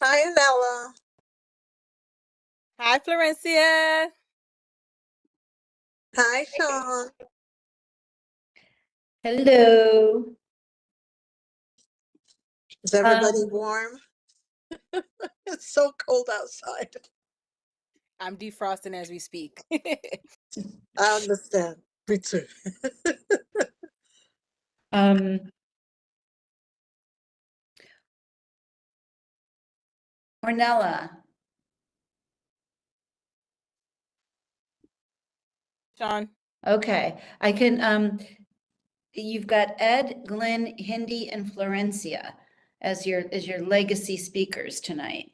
Hi, Anella. Hi, Florencia. Hi, Sean. Hello. Is everybody warm? It's so cold outside. I'm defrosting as we speak. I understand. Me too. Ornella. Sean. Okay, I can, you've got Ed, Glenn, Hindi, and Florencia as your legacy speakers tonight.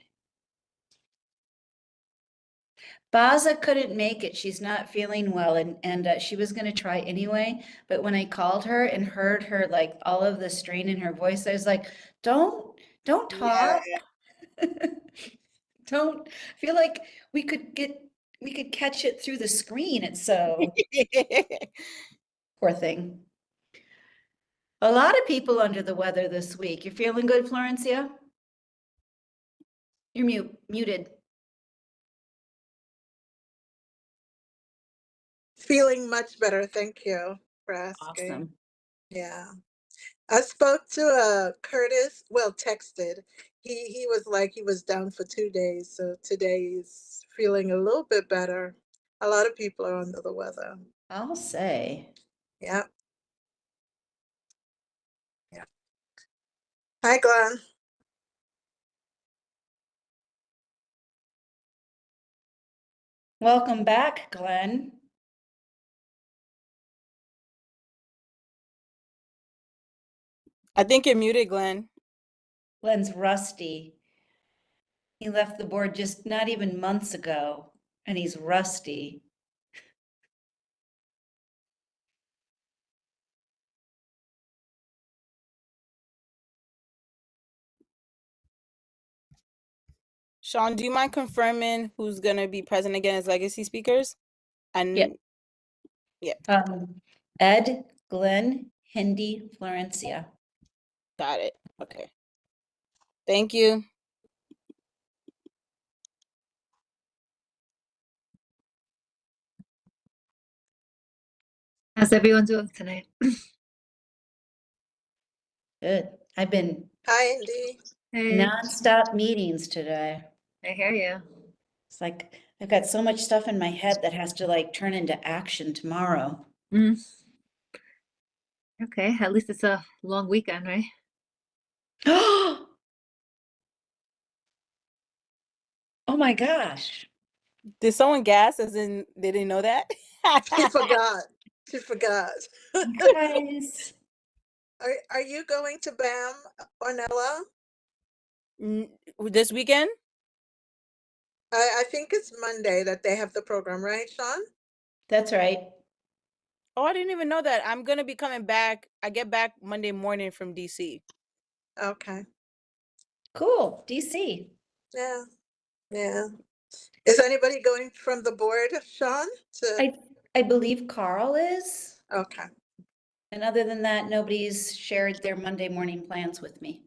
Baza couldn't make it. She's not feeling well, and she was going to try anyway. But when I called her and heard her, like, all of the strain in her voice, I was like, don't talk. Yeah. Don't feel like we could catch it through the screen. It's so poor thing. A lot of people under the weather this week. You're feeling good, Florencia? You're muted. Feeling much better. Thank you for asking. Awesome. Yeah. I spoke to Curtis, well, texted. He was like he was down for 2 days. So today he's feeling a little bit better. A lot of people are under the weather. I'll say. Yeah. Yeah. Hi, Glenn. Welcome back, Glenn. I think you're muted, Glenn. Glenn's rusty. He left the board just not even months ago, and he's rusty. Sean, do you mind confirming who's going to be present again as legacy speakers? And yeah. Ed, Glenn, Hindi, Florencia. Got it. Okay. Thank you. How's everyone doing tonight? Good. I've been Hi, Indy. Hey, nonstop meetings today. I hear you. It's like I've got so much stuff in my head that has to like turn into action tomorrow. Okay, at least it's a long weekend, right? Oh my gosh. Did someone gas as in they didn't know that? She forgot. She forgot. Guys. Are you going to BAM, Ornella? This weekend? I think it's Monday that they have the program, right, Sean? That's right. Oh, I didn't even know that. I'm going to be coming back. I get back Monday morning from DC. Okay. Cool. DC. Yeah. Yeah. Is anybody going from the board, Sean? I believe Carl is. Okay. And other than that, nobody's shared their Monday morning plans with me.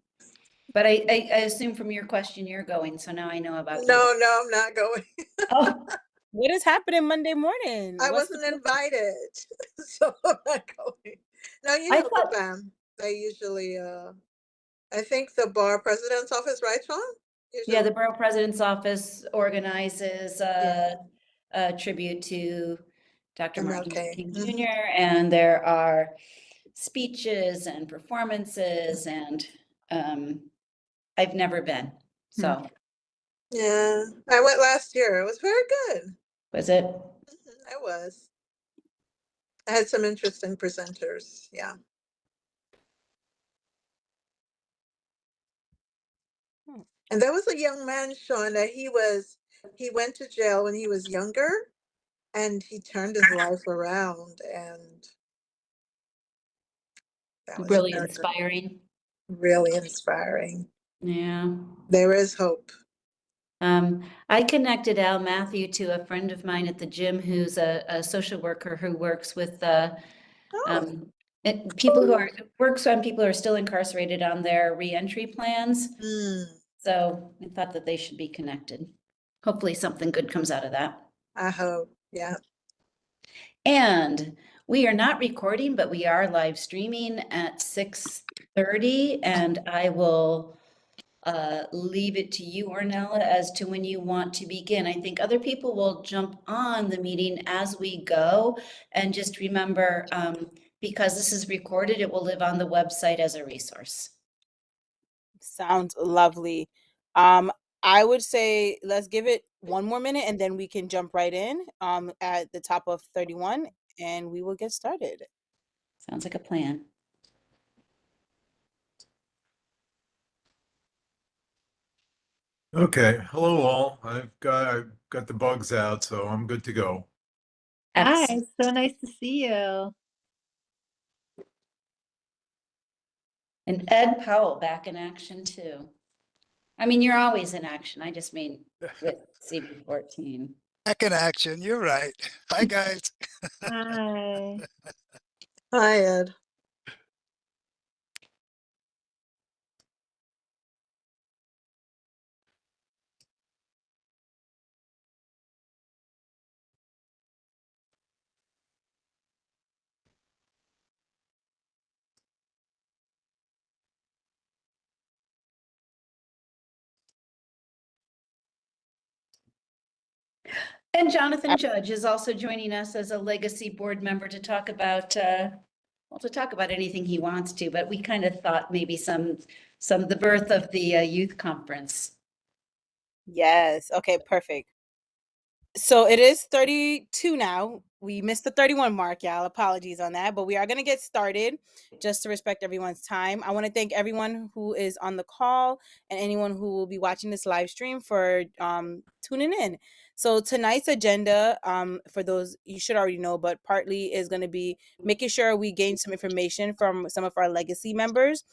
But I assume from your question you're going, so now I know about you. No, I'm not going. Oh. What is happening Monday morning? I wasn't invited, so I'm not going. No, you know the BAM. They usually, I think the bar president's office, right, Sean? Yeah, the borough president's office organizes a tribute to Dr. Martin Luther King Jr. And there are speeches and performances, and I've never been. So yeah, I went last year. It was very good. Was it? It was. I had some interesting presenters. Yeah. And there was a young man, Sean, that he went to jail when he was younger, and he turned his life around, and that was really inspiring. Really inspiring. Yeah. There is hope. I connected Al Matthew to a friend of mine at the gym who's a social worker who works with people who works on people who are still incarcerated on their reentry plans. So I thought that they should be connected. Hopefully something good comes out of that. I hope, yeah. And we are not recording, but we are live streaming at 6:30, and I will leave it to you, Ornella, as to when you want to begin. I think other people will jump on the meeting as we go. And just remember, because this is recorded, it will live on the website as a resource. Sounds lovely. I would say let's give it one more minute and then we can jump right in at the top of 31 and we will get started. Sounds like a plan. Okay, hello all. I've got the bugs out, so I'm good to go. Hi, Excellent. so nice to see you. And Ed Powell back in action too. I mean, you're always in action. I just mean with CB14. Back in action. You're right. Hi, guys. Hi. Hi, Ed. And Jonathan Judge is also joining us as a legacy board member to talk about, well, to talk about anything he wants to, but we kind of thought maybe the birth of the youth conference. Yes. Okay, perfect. So it is 32 now. We missed the 31 mark, y'all. Apologies on that, but we are going to get started just to respect everyone's time. I want to thank everyone who is on the call and anyone who will be watching this live stream for tuning in. So tonight's agenda, for those you should already know, but partly is going to be making sure we gain some information from some of our legacy members.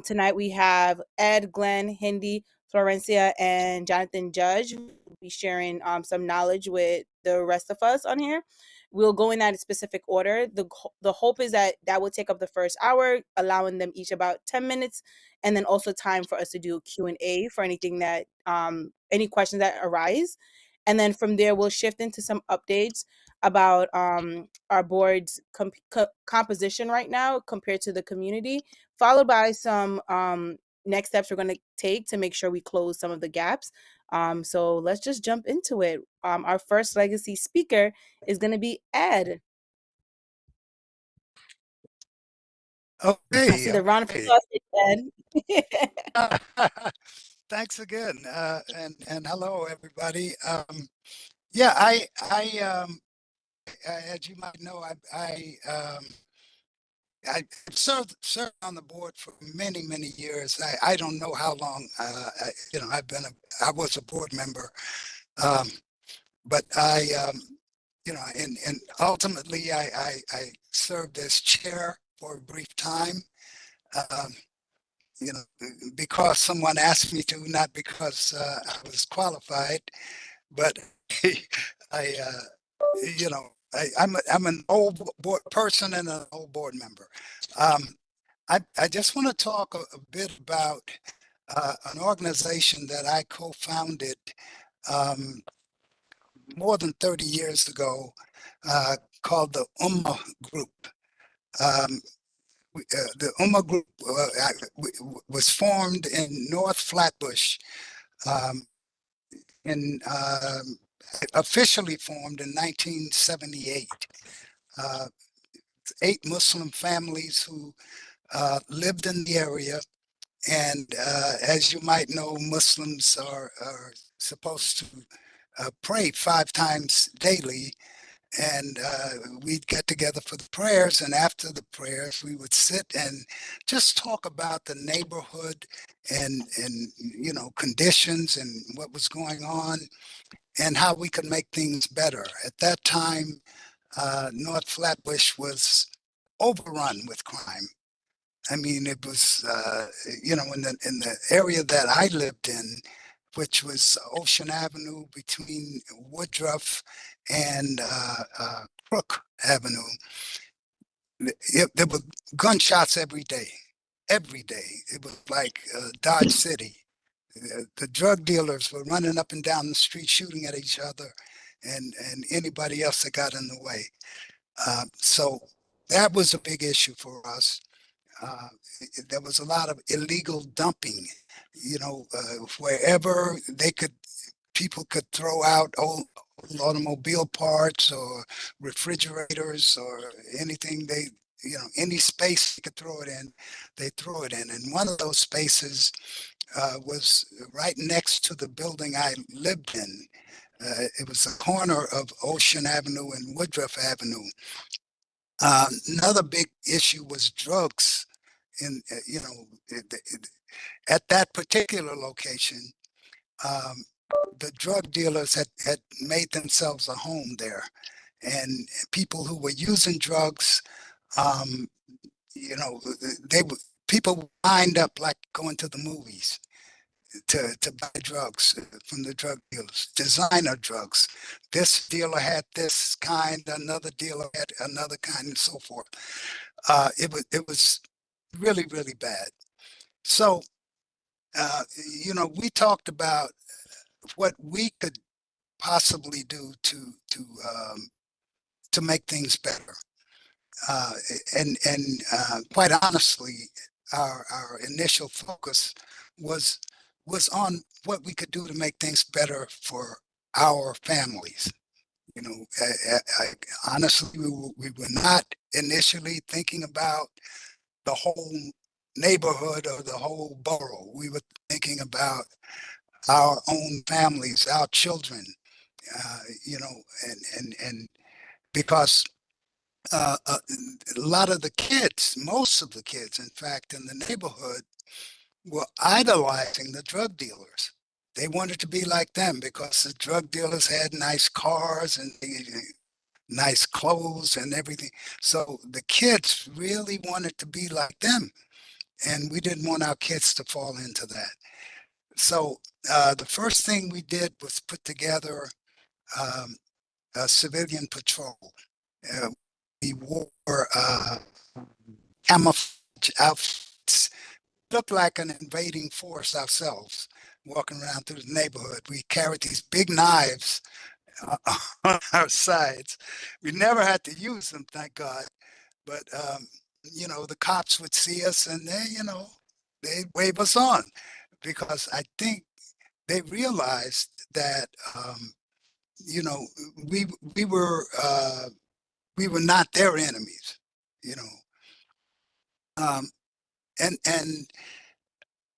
Tonight we have Ed, Glenn, Hindi, Florencia, and Jonathan Judge be sharing some knowledge with the rest of us on here. We'll go in that specific order. The hope is that will take up the first hour, allowing them each about 10 minutes, and then also time for us to do Q&A for anything that any questions that arise. And then from there, we'll shift into some updates about our board's composition right now compared to the community, followed by some next steps we're going to take to make sure we close some of the gaps. So let's just jump into it. Our first legacy speaker is going to be Ed. I see Okay. the round of applause, Ed. Thanks again. And hello, everybody. Yeah, I as you might know, I served on the board for many years. I don't know how long. I was a board member, but and ultimately I served as chair for a brief time. Um, because someone asked me to, not because I was qualified, but I, I'm an old board person and an old board member. I just want to talk a bit about an organization that I co-founded more than 30 years ago, called the Group. The Group was formed in North Flatbush, and officially formed in 1978. 8 Muslim families who lived in the area. And as you might know, Muslims are supposed to pray 5 times daily. And we'd get together for the prayers, and after the prayers we would sit and just talk about the neighborhood and conditions and what was going on and how we could make things better. At that time, North Flatbush was overrun with crime. I mean, it was in the area that I lived in, which was Ocean Avenue between Woodruff and Crook Avenue. There were gunshots every day. Every day. It was like Dodge City. the drug dealers were running up and down the street shooting at each other and anybody else that got in the way. So that was a big issue for us. Uh, there was a lot of illegal dumping, wherever people could throw out old automobile parts or refrigerators or anything any space they could throw it in, they throw it in. And one of those spaces was right next to the building I lived in. It was the corner of Ocean Avenue and Woodruff Avenue. Another big issue was drugs. At that particular location, um, the drug dealers had made themselves a home there, and people who were using drugs, um, they people lined up like going to the movies to buy drugs from the drug dealers, designer drugs. This dealer had this kind, another dealer had another kind, and so forth. It was really, really bad. So we talked about what we could possibly do to make things better. Uh, and quite honestly, our initial focus was was on what we could do to make things better for our families. Honestly, we were not initially thinking about the whole neighborhood or the whole borough. We were thinking about our own families, our children, and because a lot of the kids, most of the kids, in fact, in the neighborhood were idolizing the drug dealers. They wanted to be like them because the drug dealers had nice cars and nice clothes and everything. So the kids really wanted to be like them. And we didn't want our kids to fall into that. So the first thing we did was put together um, a civilian patrol. Uh, we wore camouflage outfits, looked like an invading force ourselves, walking around through the neighborhood. We carried these big knives on our sides. We never had to use them, thank God. But the cops would see us and they'd wave us on because I think they realized that you know we we were uh, we were not their enemies, you know, um, and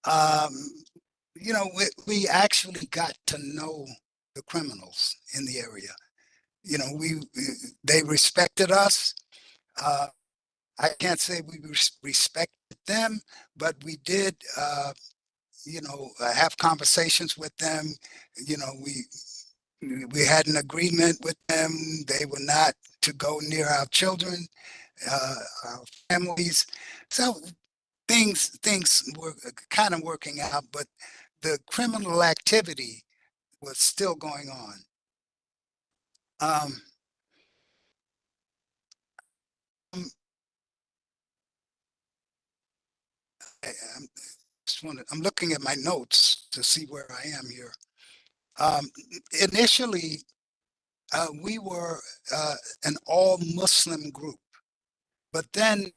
um, we actually got to know the criminals in the area. They respected us. Uh, I can't say we respected them, but we did, have conversations with them. We had an agreement with them. They were not to go near our children, our families. So things were kind of working out, but the criminal activity was still going on. Um, I, I'm, I'm looking at my notes to see where I am here. Um, Initially, we were an all Muslim group, but then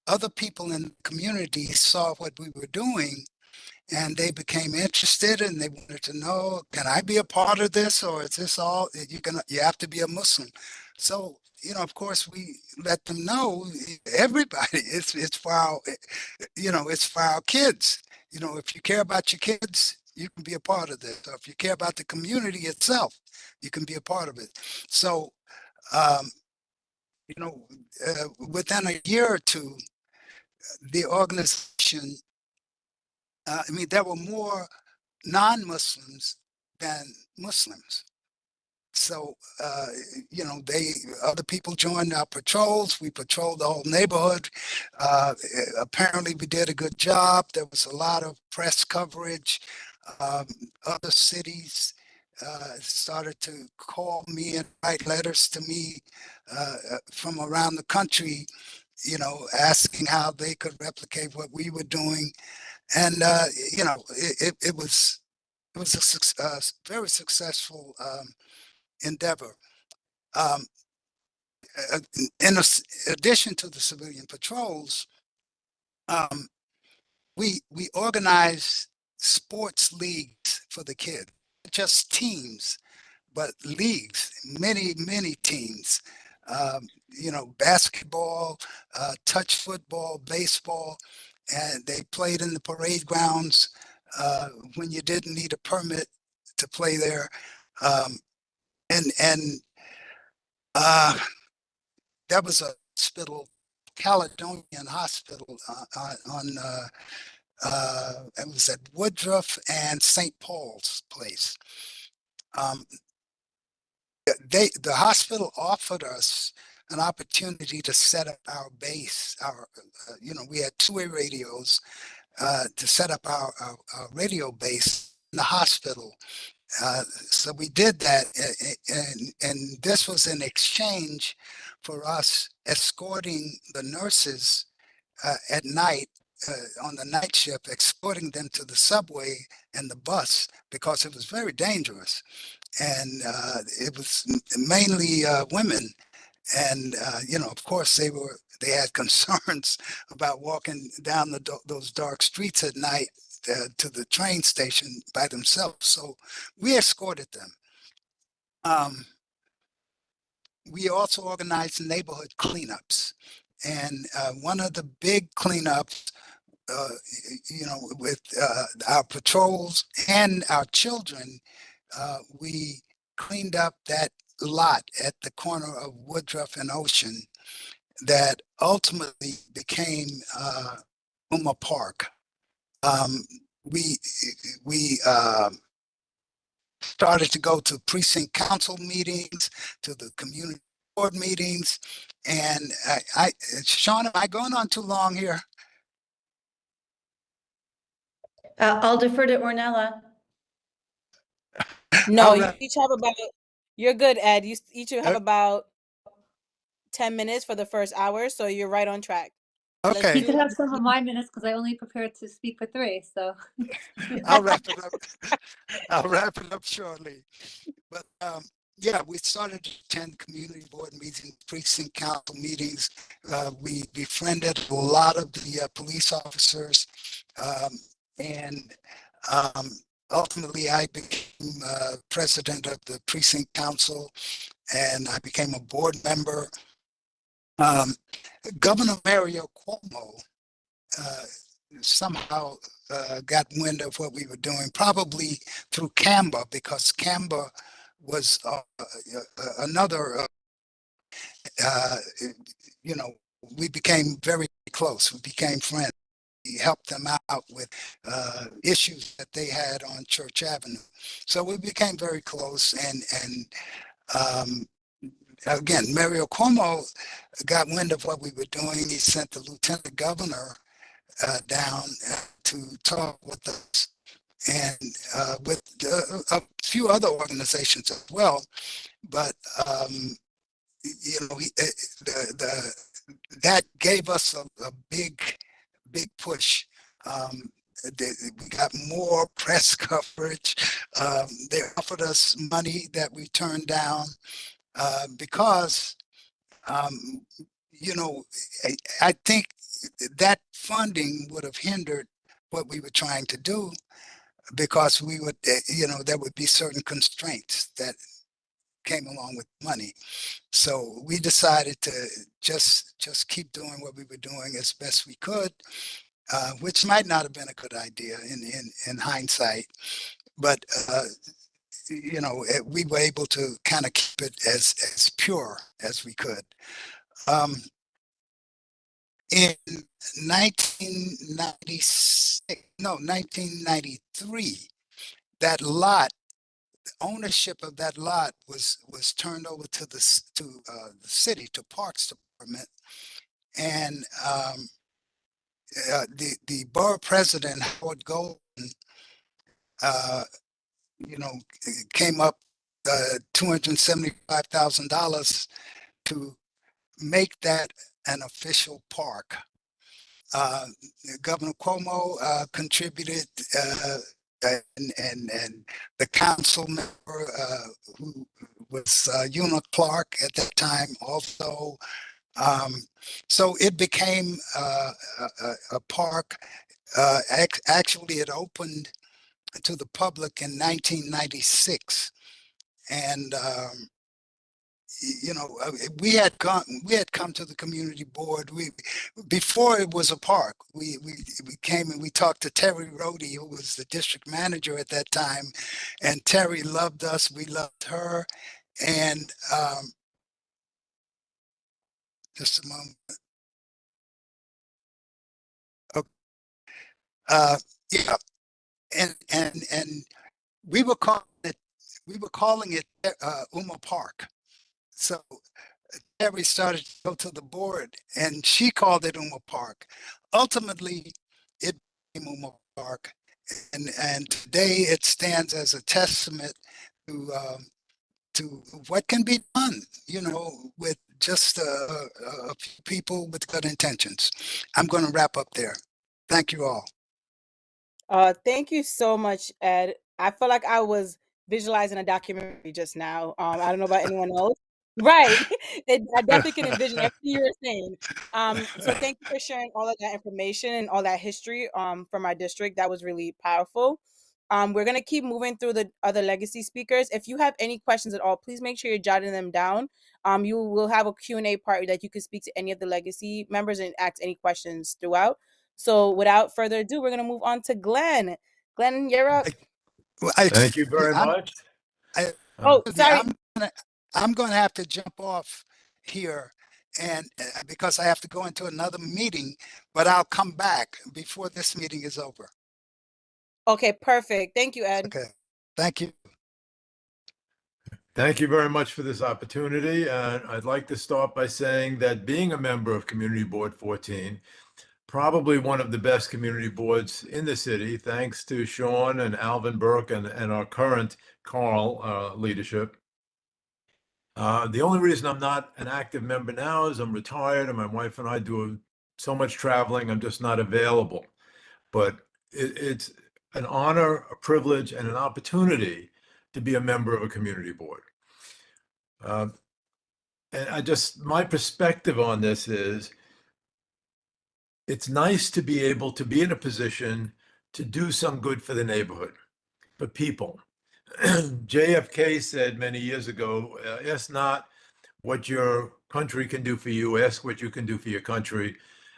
other people in the community saw what we were doing and they became interested and they wanted to know, can I be a part of this, or is this all you have to be a Muslim? So of course we let them know, everybody, it's for our it's for our kids. If you care about your kids, you can be a part of this. Or if you care about the community itself, you can be a part of it. So um, within a year or two, the organization, there were more non-Muslims than Muslims. So, other people joined our patrols. We patrolled the whole neighborhood. Apparently, we did a good job. There was a lot of press coverage. Um, Other cities started to call me and write letters to me from around the country, asking how they could replicate what we were doing. And you know, it was a very successful endeavor. Um, in addition to the civilian patrols, um, we organized sports leagues for the kids, just teams, but leagues, many teams. You know, basketball, touch football, baseball, and they played in the parade grounds when you didn't need a permit to play there. Um, and That was a hospital, Caledonian Hospital it was at Woodruff and St. Paul's Place. Um, the hospital offered us an opportunity to set up our base. You know, we had two-way radios to set up our radio base in the hospital. So we did that, and this was in exchange for us escorting the nurses at night on the night shift, escorting them to the subway and the bus because it was very dangerous, and it was mainly women, and you know, of course, they had concerns about walking down those dark streets at night to the train station by themselves. So we escorted them. We also organized neighborhood cleanups. And one of the big cleanups, uh, you know, with our patrols and our children, we cleaned up that lot at the corner of Woodruff and Ocean that ultimately became Uma Park. Um, we we started to go to precinct council meetings, to the community board meetings, and Sean, am I going on too long here? I'll defer to Ornella. No, you each have about, you're good, Ed. You each have about 10 minutes for the first hour, so you're right on track. Okay. You could have some of my minutes because I only prepared to speak for 3, so. I'll wrap it up. I'll wrap it up shortly. But yeah, we started to attend community board meetings, precinct council meetings. We befriended a lot of the police officers, and ultimately I became president of the precinct council, and I became a board member. Governor Mario Cuomo somehow got wind of what we were doing, probably through Canva, because Canva was another, you know, we became very close. We became friends. We helped them out with issues that they had on Church Avenue. So we became very close. And again, Mario Cuomo got wind of what we were doing. He sent the lieutenant governor down to talk with us and with a few other organizations as well. But you know, that gave us a big push. We got more press coverage. They offered us money that we turned down because, you know, I think that funding would have hindered what we were trying to do, because we would, you know, there would be certain constraints that came along with money. So we decided to just keep doing what we were doing as best we could, which might not have been a good idea in hindsight, but you know, we were able to kind of keep it as pure as we could. In 1996, no, 1993, that lot, ownership of that lot was turned over to the city, to Parks Department, and the borough president, Howard Golden, you know, came up $275,000 to make that an official park. Uh, Governor Cuomo contributed, and the council member who was Una Clark at that time also. So it became a park. Actually, it opened to the public in 1996, and we had come to the community board. Before it was a park. We came and we talked to Terry Rohde, who was the district manager at that time, and Terry loved us. We loved her, and just a moment. Okay. Yeah, and we were calling it Uma Park. So Terry started to go to the board, and she called it Uma Park. Ultimately, it became Uma Park, and today it stands as a testament to what can be done, with just a few people with good intentions. I'm going to wrap up there. Thank you all. Thank you so much, Ed. I feel like I was visualizing a documentary just now. I don't know about anyone else. Right. I definitely can envision everything you were saying. So thank you for sharing all of that information and all that history from our district. That was really powerful. We're gonna keep moving through the other legacy speakers. If you have any questions at all, please make sure you're jotting them down. You will have a Q&A part that you can speak to any of the legacy members and ask any questions throughout. So without further ado, we're going to move on to Glenn. Glenn, you're up. Thank you very much. Oh, sorry. I'm going to have to jump off here, and because I have to go into another meeting, but I'll come back before this meeting is over. Okay, perfect. Thank you, Ed. Okay, thank you. Thank you very much for this opportunity. And I'd like to start by saying that being a member of Community Board 14, probably one of the best community boards in the city, thanks to Sean and Alvin Burke and our current Carl leadership. The only reason I'm not an active member now is I'm retired and my wife and I do so much traveling, I'm just not available. But it's an honor, a privilege, and an opportunity to be a member of a community board. And my perspective on this is, it's nice to be able to be in a position to do some good for the neighborhood, for people. JFK said many years ago, ask not what your country can do for you, ask what you can do for your country.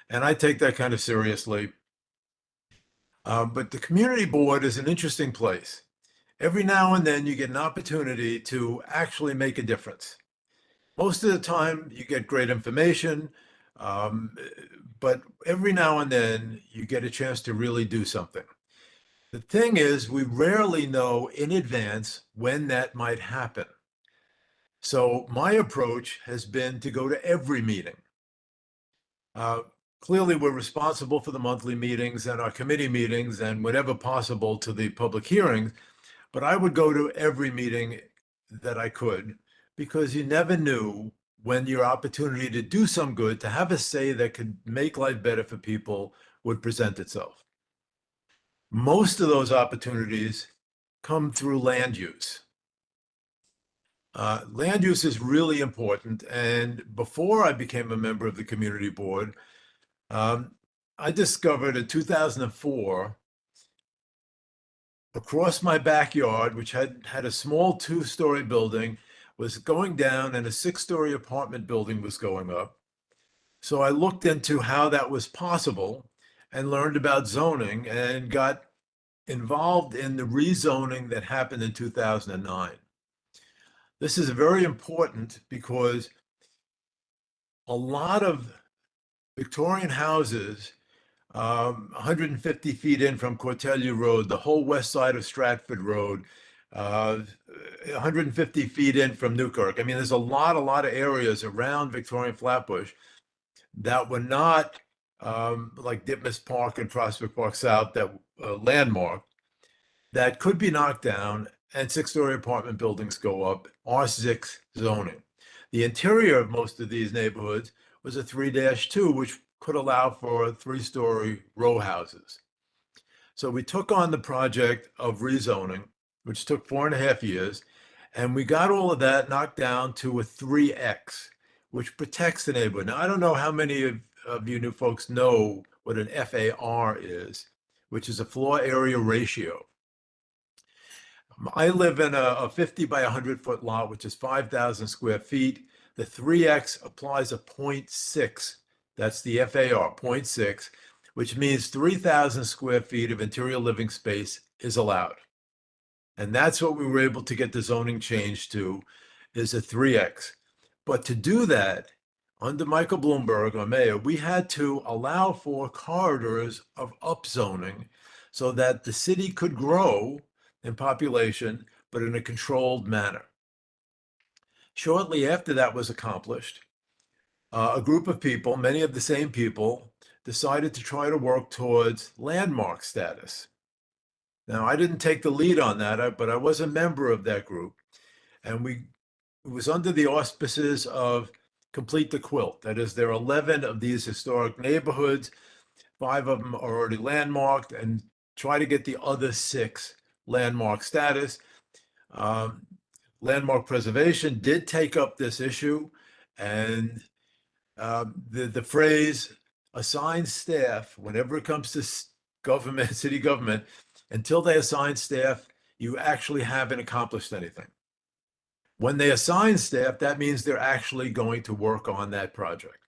And I take that kind of seriously. But the community board is an interesting place. Every now and then you get an opportunity to actually make a difference. Most of the time you get great information, but every now and then you get a chance to really do something. The thing is, we rarely know in advance when that might happen. So my approach has been to go to every meeting. Clearly, we're responsible for the monthly meetings and our committee meetings and whenever possible to the public hearings, but I would go to every meeting that I could, because you never knew when your opportunity to do some good, to have a say that could make life better for people, would present itself. Most of those opportunities come through land use. Land use is really important. And before I became a member of the community board, I discovered in 2004, across my backyard, which had a small 2-story building, was going down and a 6-story apartment building was going up. So I looked into how that was possible and learned about zoning and got involved in the rezoning that happened in 2009. This is very important because a lot of Victorian houses, 150 feet in from Cortelyou Road, the whole west side of Stratford Road, 150 feet in from Newkirk. I mean, there's a lot of areas around Victorian Flatbush that were not like Ditmas Park and Prospect Park South, that landmark, that could be knocked down and 6-story apartment buildings go up, R6 zoning. The interior of most of these neighborhoods was a 3-2, which could allow for 3-story row houses. So we took on the project of rezoning, which took 4.5 years, and we got all of that knocked down to a 3X, which protects the neighborhood. Now, I don't know how many of you new folks know what an FAR is, which is a floor area ratio. I live in a 50 by 100-foot lot, which is 5,000 square feet. The 3X applies a 0.6. That's the FAR, 0.6, which means 3,000 square feet of interior living space is allowed. And that's what we were able to get the zoning change to, is a 3X. But to do that, under Michael Bloomberg, our mayor, we had to allow for corridors of upzoning so that the city could grow in population, but in a controlled manner. Shortly after that was accomplished, a group of people, many of the same people, decided to try to work towards landmark status. Now, I didn't take the lead on that, but I was a member of that group. And it was under the auspices of Complete the Quilt. That is, there are 11 of these historic neighborhoods. 5 of them are already landmarked, and try to get the other 6 landmark status. Landmark preservation did take up this issue, and the phrase assign staff, whenever it comes to government, city government, until they assign staff, you actually haven't accomplished anything. When they assign staff, that means they're actually going to work on that project.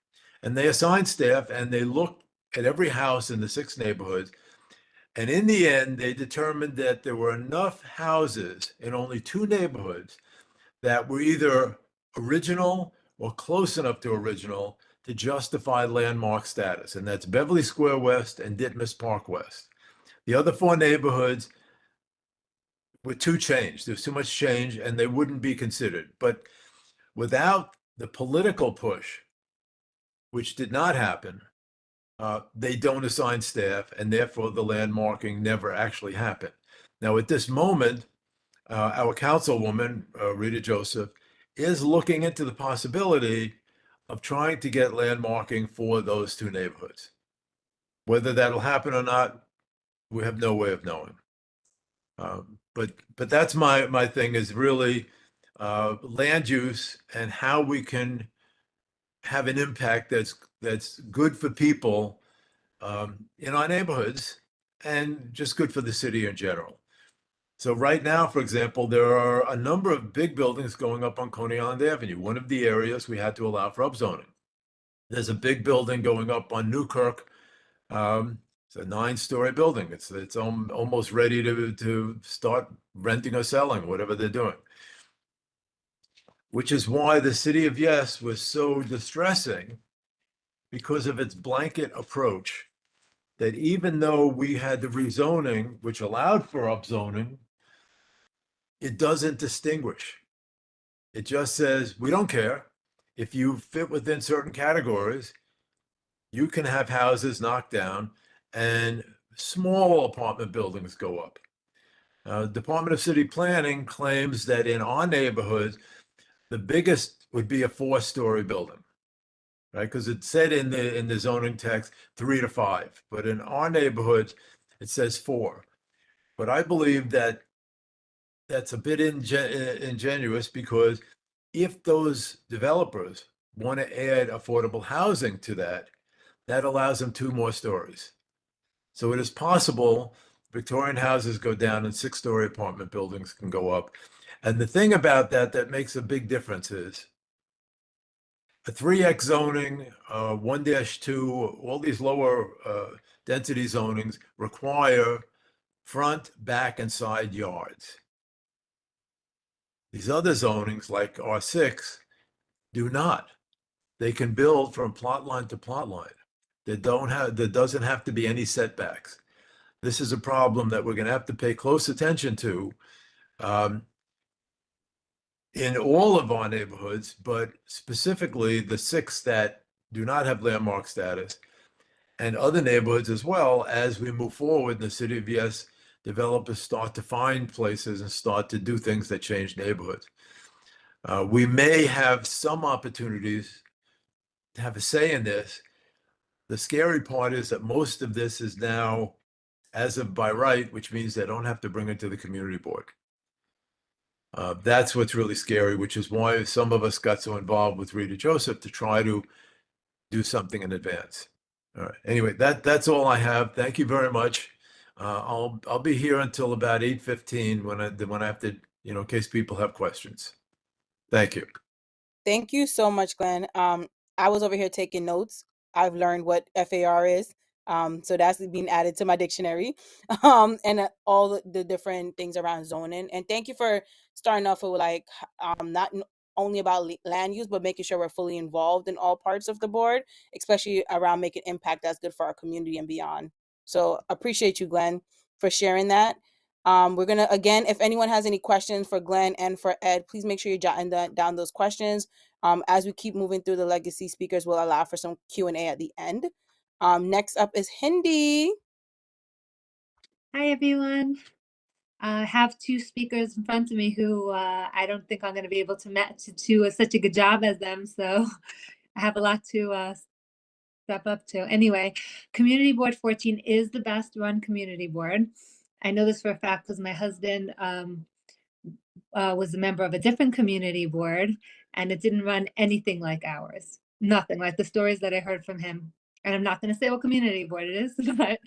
And they assign staff and they look at every house in the 6 neighborhoods. And in the end, they determined that there were enough houses in only 2 neighborhoods that were either original or close enough to original to justify landmark status. And that's Beverly Square West and Ditmas Park West. The other 4 neighborhoods were too changed. There's too much change and they wouldn't be considered. But without the political push, which did not happen, they don't assign staff, and therefore the landmarking never actually happened. Now, at this moment, our councilwoman, Rita Joseph, is looking into the possibility of trying to get landmarking for those 2 neighborhoods. Whether that'll happen or not, we have no way of knowing. But that's my thing, is really land use and how we can have an impact that's good for people in our neighborhoods and just good for the city in general. So right now, for example, there are a number of big buildings going up on Coney Island Avenue. One of the areas we had to allow for upzoning. There's a big building going up on Newkirk. It's a 9-story building. It's almost ready to start renting or selling, whatever they're doing. Which is why the city of Yes was so distressing, because of its blanket approach, that even though we had the rezoning, which allowed for upzoning, it doesn't distinguish. It just says, we don't care. If you fit within certain categories, you can have houses knocked down and small apartment buildings go up. Department of City Planning claims that in our neighborhoods, the biggest would be a 4-story building, right? Because it said in the zoning text 3 to 5, but in our neighborhoods it says 4. But I believe that that's a bit ingenuous, because if those developers want to add affordable housing to that, that allows them 2 more stories. So it is possible Victorian houses go down and 6-story apartment buildings can go up. And the thing about that makes a big difference is a 3X zoning, 1-2, all these lower density zonings require front, back, and side yards. These other zonings, like R6, do not. They can build from plot line to plot line. There doesn't have to be any setbacks. This is a problem that we're going to have to pay close attention to in all of our neighborhoods, but specifically the 6 that do not have landmark status, and other neighborhoods as well. As we move forward in the city of Yes, developers start to find places and start to do things that change neighborhoods. We may have some opportunities to have a say in this, The scary part is that most of this is now as of by right, which means they don't have to bring it to the community board. That's what's really scary, which is why some of us got so involved with Rita Joseph to try to do something in advance. All right. Anyway, that's all I have. Thank you very much. I'll be here until about 8:15 when I have to, in case people have questions. Thank you. Thank you so much, Glenn. I was over here taking notes. I've learned what FAR is. So that's being added to my dictionary. And all the different things around zoning. And thank you for starting off with like not only about land use, but making sure we're fully involved in all parts of the board, especially around making impact that's good for our community and beyond. So appreciate you, Glenn, for sharing that. We're gonna, again, if anyone has any questions for Glenn and for Ed, please make sure you're jotting down those questions. As we keep moving through the legacy speakers, we'll allow for some Q&A at the end. Next up is Hindi. Hi, everyone. I have two speakers in front of me who I don't think I'm going to be able to match to do such a good job as them. So I have a lot to step up to. Anyway, Community Board 14 is the best run community board. I know this for a fact because my husband was a member of a different community board, and it didn't run anything like ours. Nothing like the stories that I heard from him. And I'm not going to say what community board it is, but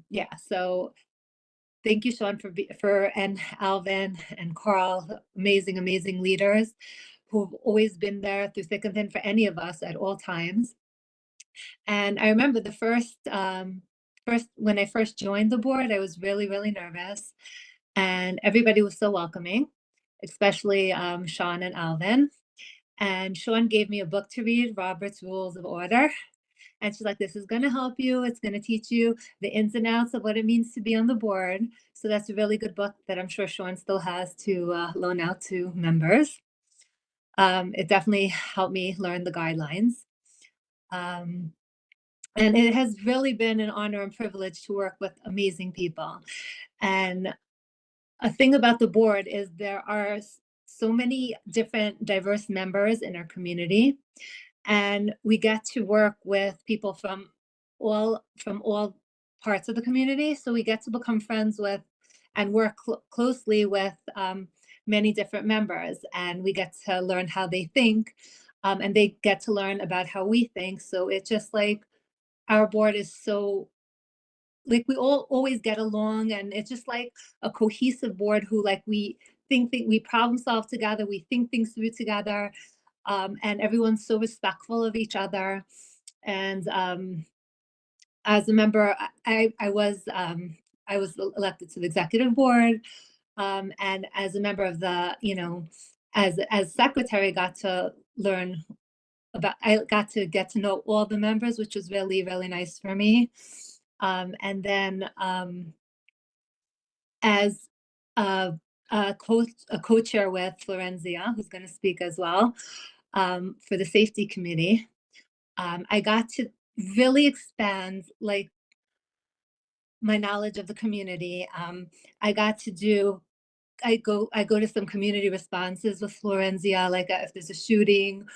yeah. So thank you, Sean, and Alvin and Carl, amazing leaders who've always been there through thick and thin for any of us at all times. And I remember the first when I first joined the board, I was really nervous, and everybody was so welcoming, especially Sean and Alvin. And Sean gave me a book to read, Robert's Rules of Order. And she's like, this is going to help you. It's going to teach you the ins and outs of what it means to be on the board. So that's a really good book that I'm sure Sean still has to loan out to members. It definitely helped me learn the guidelines. And it has really been an honor and privilege to work with amazing people. And a thing about the board is there are so many different diverse members in our community, and we get to work with people from all parts of the community. So we get to become friends with and work closely with many different members, and we get to learn how they think, and they get to learn about how we think. So it's just like our board is so, like, we all always get along, and it's just like a cohesive board who, like, we think that we problem solve together, we think things through together, and everyone's so respectful of each other. And as a member, I was elected to the executive board, and as a member of the, as secretary, got to learn about, I got to get to know all the members, which was really nice for me. And then as a co-chair with Florenzia, who's going to speak as well, for the safety committee, I got to really expand like my knowledge of the community. I got to do, I go to some community responses with Florenzia, like if there's a shooting,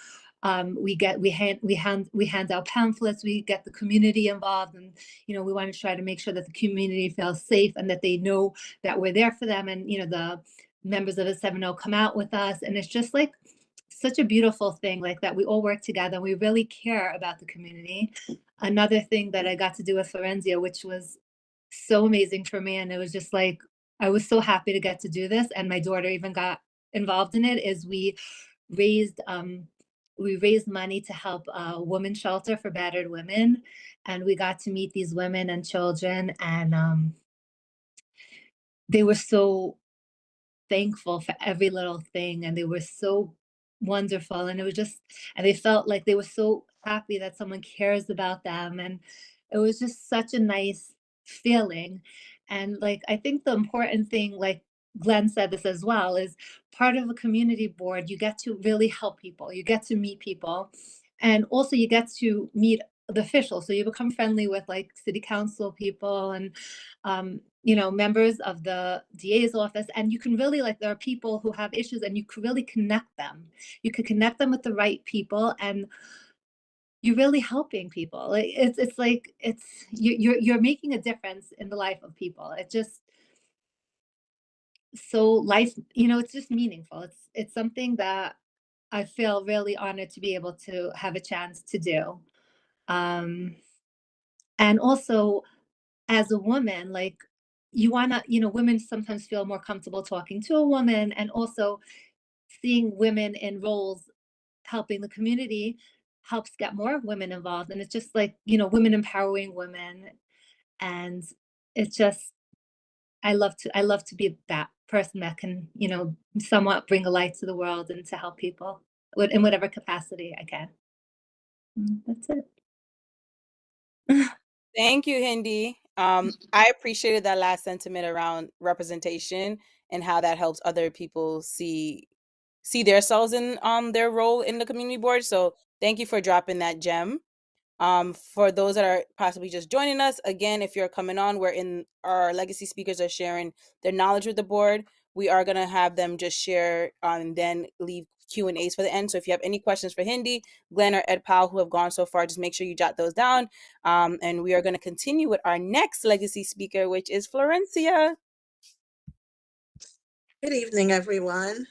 we hand out pamphlets, we get the community involved, and we want to try to make sure that the community feels safe and that they know that we're there for them, and the members of the 7-0 come out with us, and it's just like such a beautiful thing, like that we all work together and we really care about the community. Another thing that I got to do with Florenzia, which was so amazing for me, and it was just like I was so happy to get to do this, and my daughter even got involved in it, is we raised money to help a women's shelter for battered women, and we got to meet these women and children, and they were so thankful for every little thing, and they were so wonderful, and it was just, and they felt like they were so happy that someone cares about them, and it was just such a nice feeling. And like I think the important thing, like Glenn said this as well, is part of a community board, you get to really help people, you get to meet people, and also you get to meet the officials, so you become friendly with like city council people and members of the DA's office, and you can really, like, there are people who have issues and you can really connect them. You can connect them with the right people, and you're really helping people. It's like you're making a difference in the life of people. It just so life, it's just meaningful. It's something that I feel really honored to be able to have a chance to do. Um, and also as a woman, like you wanna, women sometimes feel more comfortable talking to a woman, and also seeing women in roles helping the community helps get more women involved. And it's just like, women empowering women. And it's just I love to be that person that can, somewhat bring a light to the world and to help people in whatever capacity I can. That's it. Thank you, Hindi. I appreciated that last sentiment around representation and how that helps other people see themselves in their role in the community board. So thank you for dropping that gem. For those that are possibly just joining us, again, if you're coming on, our legacy speakers are sharing their knowledge with the board. We are going to have them just share and then leave Q&As for the end. So if you have any questions for Hindi, Glenn, or Ed Powell, who have gone so far, just make sure you jot those down. And we are going to continue with our next legacy speaker, which is Florencia. Good evening, everyone.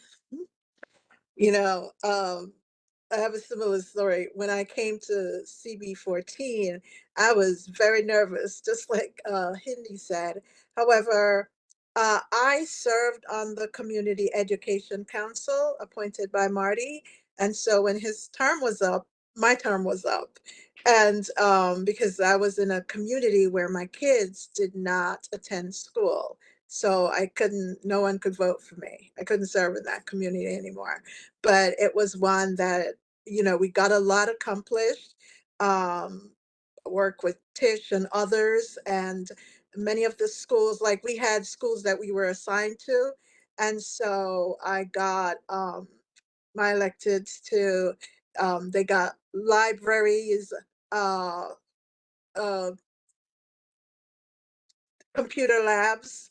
You know, I have a similar story. When I came to CB14, I was very nervous, just like Hindi said. However, I served on the Community Education Council appointed by Marty. And so when his term was up, my term was up. And because I was in a community where my kids did not attend school. So no one could vote for me. I couldn't serve in that community anymore. But it was one that, we got a lot accomplished. Um, work with Tish and others, and many of the schools, like we had schools that we were assigned to. And so I got my electeds to, they got libraries, uh, uh, computer labs,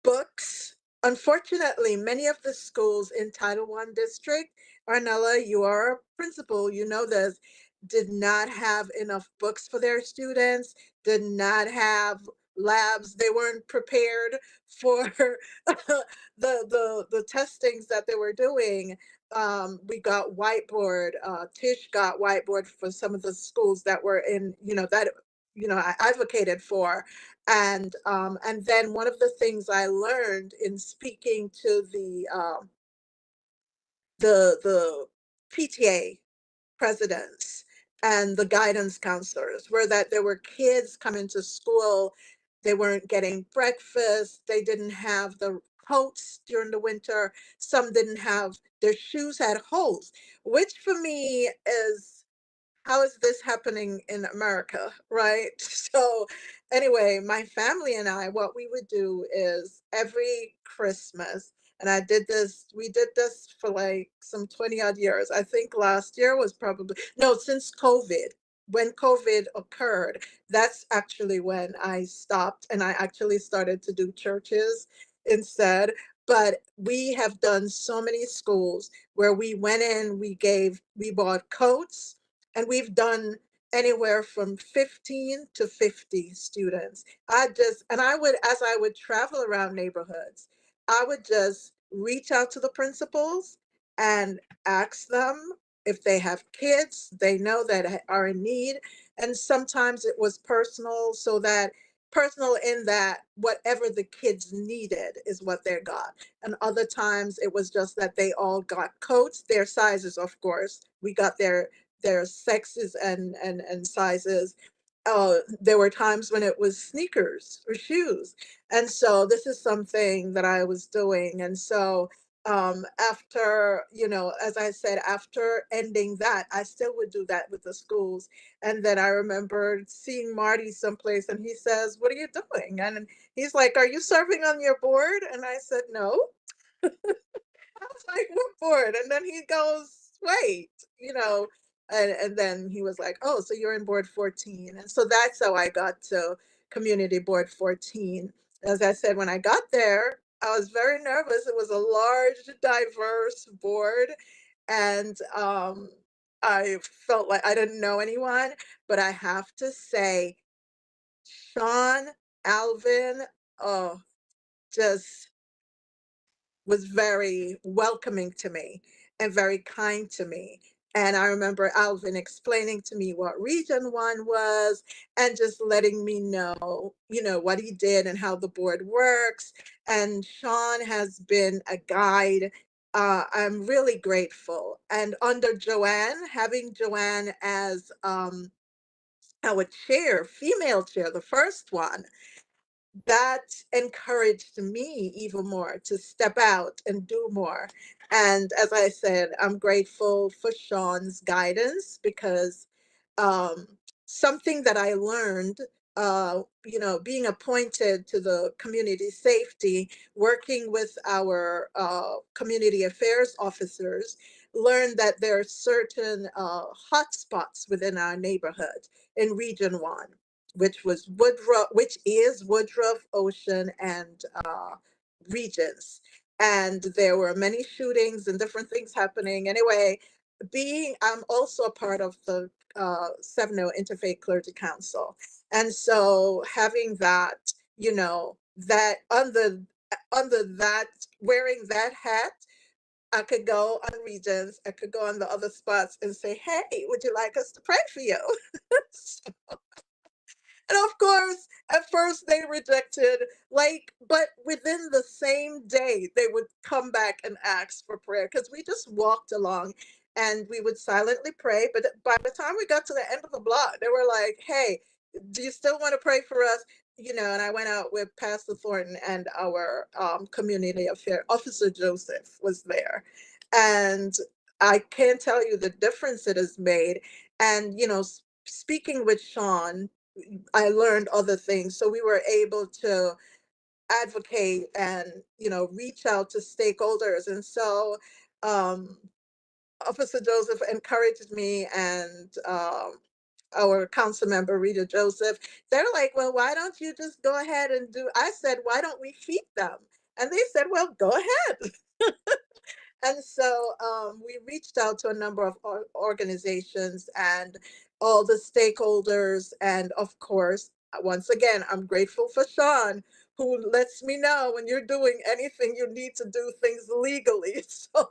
books. Unfortunately, many of the schools in Title I district, Arnella, you are a principal, you know this, did not have enough books for their students, did not have labs. They weren't prepared for the testings that they were doing. We got whiteboard. Tish got whiteboard for some of the schools that were in, that I advocated for. And then one of the things I learned in speaking to the PTA presidents and the guidance counselors were that there were kids coming to school, they weren't getting breakfast, they didn't have the coats during the winter, some didn't have, their shoes had holes, which for me is, how is this happening in America, right? So anyway, my family and I, what we would do is every Christmas, and we did this for like some 20 odd years. I think last year was probably, no, since COVID. When COVID occurred, that's actually when I stopped and I actually started to do churches instead. But we have done so many schools where we went in, we bought coats, and we've done anywhere from 15 to 50 students. And I would, as I would travel around neighborhoods, I would just reach out to the principals and ask them if they have kids they know that are in need. And sometimes it was personal in that whatever the kids needed is what they got. And other times it was just that they all got coats, their sizes, of course. We got their sexes and sizes. There were times when it was sneakers or shoes. And so this is something that I was doing. And so after, as I said, after ending that, I still would do that with the schools. And then I remembered seeing Marty someplace and he says, "What are you doing?" And he's like, "Are you serving on your board?" And I said, "No." I was like, "What board?" And then he goes, "Wait, you know," and then he was like, "Oh, so you're in board 14." And so that's how I got to community board 14. As I said, when I got there, I was very nervous. It was a large, diverse board. And I felt like I didn't know anyone, but I have to say, Sean, Alvin, oh, just was very welcoming to me and very kind to me. And I remember Alvin explaining to me what Region 1 was and just letting me know, what he did and how the board works. And Sean has been a guide. I'm really grateful. And under Joanne, having Joanne as our chair, female chair, the first one, that encouraged me even more to step out and do more. And as I said, I'm grateful for Sean's guidance because um, something that I learned, being appointed to the community safety, working with our community affairs officers, learned that there are certain hotspots within our neighborhood in Region 1, which is Woodruff, Ocean, and Regents. And there were many shootings and different things happening. Anyway, I'm also a part of the Seven-O Interfaith Clergy Council, and so having that, that under that, wearing that hat, I could go on Regents, I could go on the other spots and say, "Hey, would you like us to pray for you?" And of course, at first they rejected, but within the same day, they would come back and ask for prayer because we just walked along and we would silently pray. But by the time we got to the end of the block, they were like, "Hey, do you still want to pray for us?" And I went out with Pastor Thornton and our community affair officer Joseph was there. And I can't tell you the difference it has made. And, speaking with Sean, I learned other things. So we were able to advocate and, reach out to stakeholders. And so um, Officer Joseph encouraged me and our council member, Rita Joseph, they're like, "Well, why don't you just go ahead and do?" I said, "Why don't we feed them?" And they said, "Well, go ahead." And so we reached out to a number of organizations and all the stakeholders. And of course, once again, I'm grateful for Sean, who lets me know when you're doing anything, you need to do things legally. So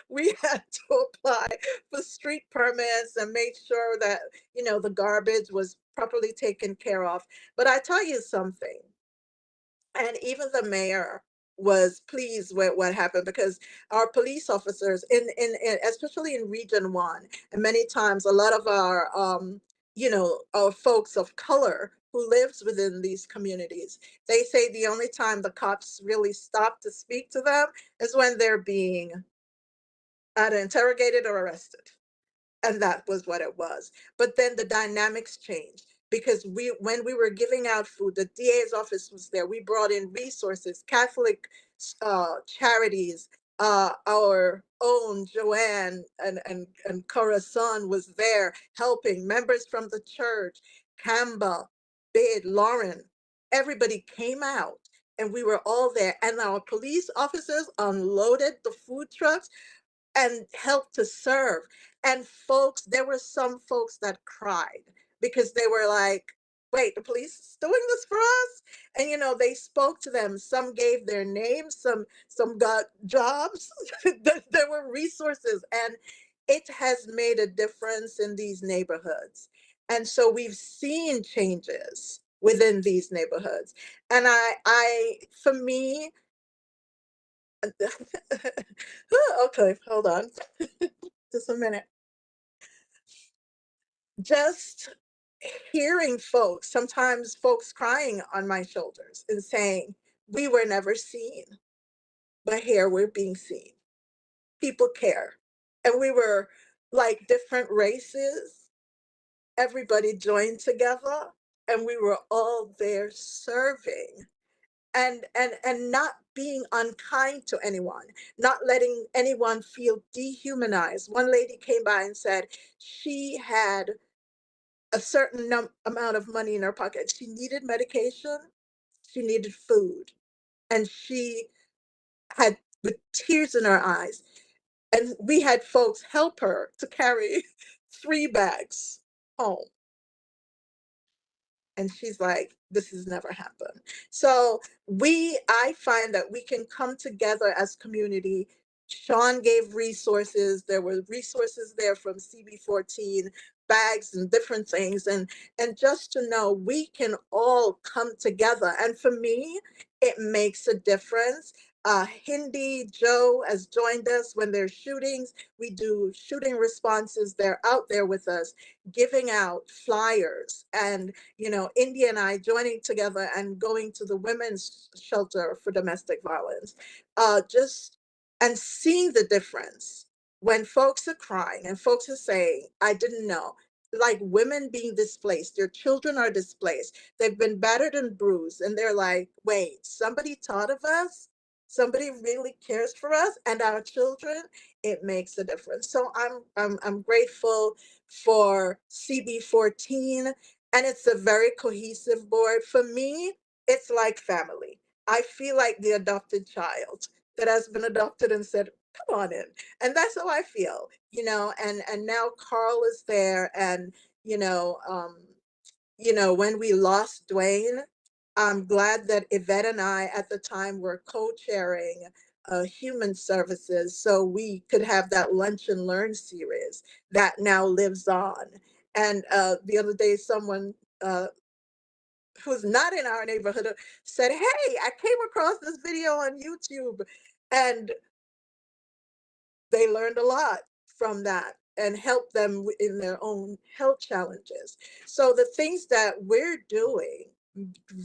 we had to apply for street permits and make sure that, the garbage was properly taken care of. But I tell you something, and even the mayor was pleased with what happened because our police officers in especially in Region 1, and many times a lot of our our folks of color who lives within these communities, they say the only time the cops really stop to speak to them is when they're being either interrogated or arrested. And that was what it was. But then the dynamics changed because when we were giving out food, the DA's office was there. We brought in resources, Catholic charities. Our own Joanne and Corazon was there helping, members from the church, Kamba, Bid, Lauren. Everybody came out and we were all there. And our police officers unloaded the food trucks and help to serve. And folks, there were some folks that cried because they were like, "Wait, the police is doing this for us?" And they spoke to them. Some gave their names, some got jobs. There were resources, and it has made a difference in these neighborhoods. And so we've seen changes within these neighborhoods. And for me, okay, hold on. Just a minute. Just hearing folks, sometimes folks crying on my shoulders and saying, "We were never seen, but here we're being seen. People care." And we were like different races. Everybody joined together and we were all there serving and not being unkind to anyone, not letting anyone feel dehumanized. One lady came by and said she had a certain amount of money in her pocket. She needed medication, she needed food, and she had with tears in her eyes. And we had folks help her to carry 3 bags home. And she's like, this has never happened. So I find that we can come together as community. Sean gave resources. There were resources there from CB14, bags and different things. And just to know we can all come together. And for me, it makes a difference. Hindi Joe has joined us when there's shootings. We do shooting responses. They're out there with us, giving out flyers, and India and I joining together and going to the women's shelter for domestic violence, just and seeing the difference when folks are crying and folks are saying, I didn't know. Like women being displaced, their children are displaced, they've been battered and bruised, and they're like, wait, somebody thought of us? Somebody really cares for us and our children. It makes a difference. So I'm grateful for CB14, and it's a very cohesive board. For me, it's like family. I feel like the adopted child that has been adopted and said, come on in. And that's how I feel, and now Carl is there. And, when we lost Dwayne, I'm glad that Yvette and I at the time were co-chairing human services, so we could have that lunch and learn series that now lives on. And the other day, someone who's not in our neighborhood said, hey, I came across this video on YouTube, and they learned a lot from that and helped them in their own health challenges. So the things that we're doing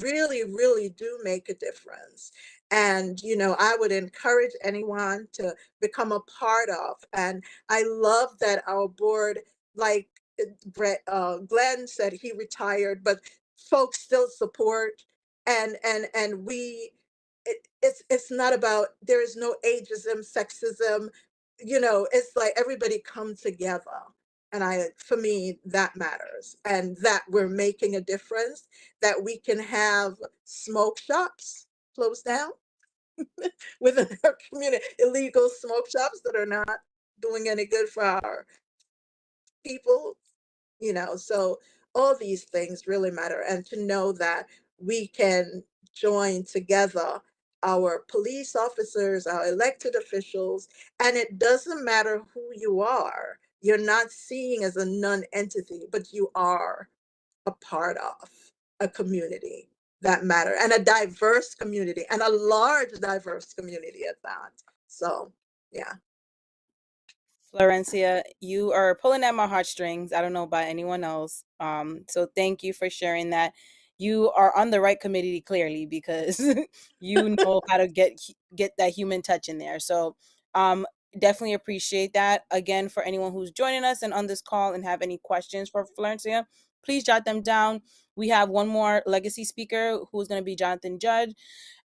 really, really do make a difference. And, I would encourage anyone to become a part of. And I love that our board, like Glenn said, he retired, but folks still support. And we, it's not about, there is no ageism, sexism, it's like everybody come together. And for me, that matters, and that we're making a difference, that we can have smoke shops closed down within our community, illegal smoke shops that are not doing any good for our people, so all these things really matter. And to know that we can join together, our police officers, our elected officials, and it doesn't matter who you are. You're not seeing as a non-entity, but you are a part of a community that matter, and a diverse community, and a large diverse community at that. So yeah. Florencia, you are pulling at my heartstrings. I don't know about anyone else. So thank you for sharing that. You are on the right committee clearly, because you know how to get that human touch in there. So um definitely appreciate that. Again, for anyone who's joining us and on this call and have any questions for Florencia, please jot them down. We have one more legacy speaker who's going to be Jonathan Judge.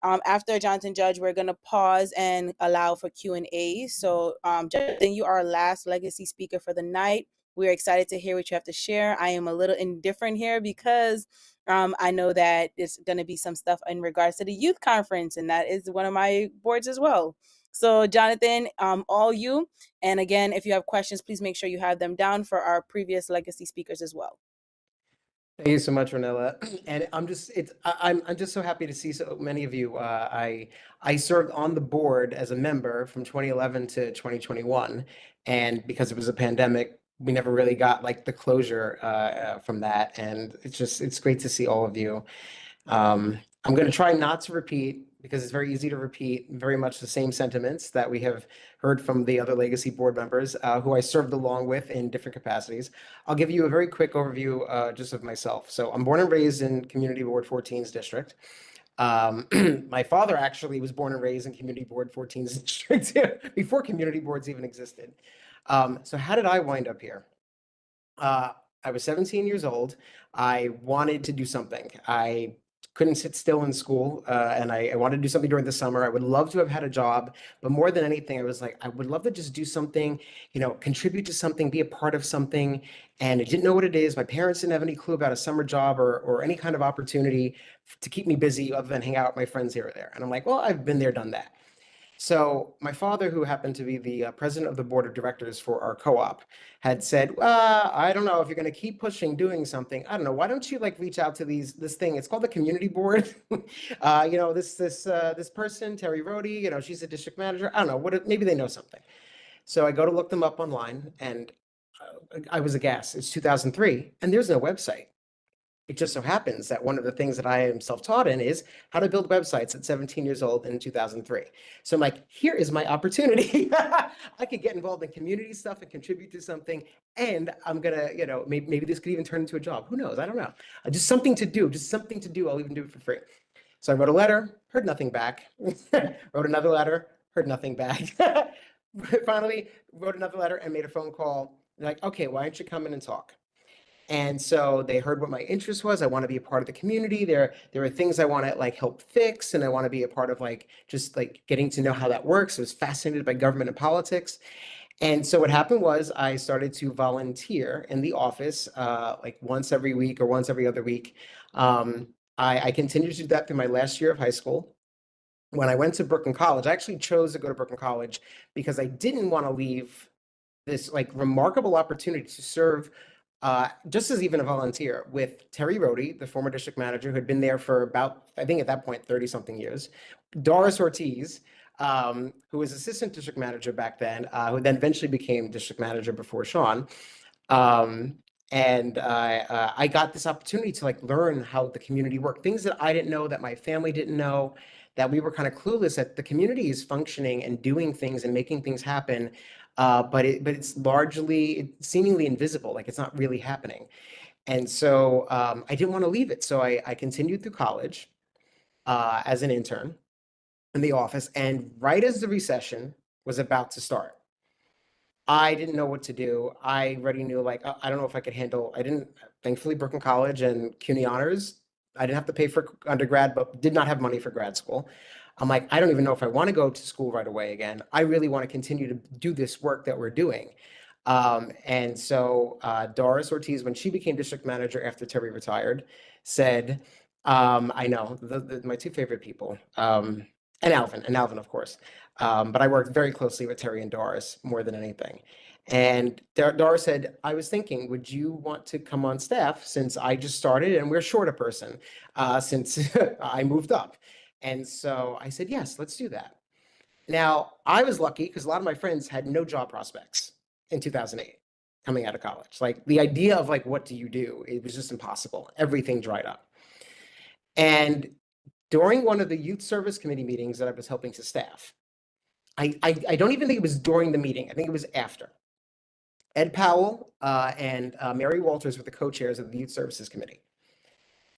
After Jonathan Judge, we're going to pause and allow for Q&A. So Jonathan, you are our last legacy speaker for the night. We're excited to hear what you have to share. I am a little indifferent here because I know that it's going to be some stuff in regards to the youth conference, and that is one of my boards as well. So Jonathan, all you. And again, if you have questions, please make sure you have them down for our previous legacy speakers as well. Thank you so much, Ranella. And I'm just so happy to see so many of you. I served on the board as a member from 2011 to 2021, and because it was a pandemic, we never really got like the closure from that. And it's great to see all of you. I'm going to try not to repeat, because it's very easy to repeat very much the same sentiments that we have heard from the other legacy board members who I served along with in different capacities. I'll give you a very quick overview just of myself. So I'm born and raised in Community Board 14's district. My father actually was born and raised in Community Board 14's district before community boards even existed. So how did I wind up here? I was 17 years old. I wanted to do something. I couldn't sit still in school, and I wanted to do something during the summer. I would love to have had a job, but more than anything, I was like, I would love to just do something, contribute to something, be a part of something. And I didn't know what it is. My parents didn't have any clue about a summer job or any kind of opportunity to keep me busy other than hang out with my friends here or there. And I'm like, well, I've been there, done that. So my father, who happened to be the president of the board of directors for our co-op, had said, I don't know if you're going to keep pushing doing something. I don't know. Why don't you like reach out to this thing? It's called the community board. This person, Terry Rhodey, she's a district manager. I don't know maybe they know something. So I go to look them up online, and I was aghast. It's 2003 and there's no website. It just so happens that one of the things that I am self-taught in is how to build websites at 17 years old in 2003. So I'm like, here is my opportunity. I could get involved in community stuff and contribute to something. And I'm gonna, maybe this could even turn into a job. Who knows? I don't know. Just something to do, I'll even do it for free. So I wrote a letter, heard nothing back. Wrote another letter, heard nothing back. Finally, wrote another letter and made a phone call. They're like, okay, why don't you come in and talk? And so they heard what my interest was. I want to be a part of the community. There are things I want to like help fix, and I want to be a part of like just like getting to know how that works. I was fascinated by government and politics. And so what happened was I started to volunteer in the office like once every week or once every other week. I continued to do that through my last year of high school. When I went to Brooklyn College, I actually chose to go to Brooklyn College because I didn't want to leave this like remarkable opportunity to serve just as even a volunteer with Terry Rhodey, the former district manager who had been there for about, I think at that point, 30 something years, Doris Ortiz, who was assistant district manager back then, who then eventually became district manager before Sean. And I got this opportunity to like learn how the community worked, things that I didn't know, that my family didn't know, that we were kind of clueless that the community is functioning and doing things and making things happen. But it's seemingly invisible, like it's not really happening. And so I didn't want to leave it. So I continued through college as an intern in the office. And right as the recession was about to start, I didn't know what to do. I already knew, like, I don't know if I could handle, thankfully, Brooklyn College and CUNY honors. I didn't have to pay for undergrad, but did not have money for grad school. I'm like, I don't even know if I want to go to school right away again. I really want to continue to do this work that we're doing. And so Doris Ortiz, when she became district manager after Terry retired, said, I know, my two favorite people, and Alvin, of course. But I worked very closely with Terry and Doris more than anything. And Doris said, I was thinking, would you want to come on staff since I just started and we're short a person since I moved up? And so I said, yes, let's do that. Now, I was lucky because a lot of my friends had no job prospects in 2008 coming out of college. Like the idea of like, what do you do? It was just impossible. Everything dried up. And during one of the youth service committee meetings that I was helping to staff, I don't even think it was during the meeting. I think it was after. Ed Powell and Mary Walters were the co-chairs of the Youth Services Committee.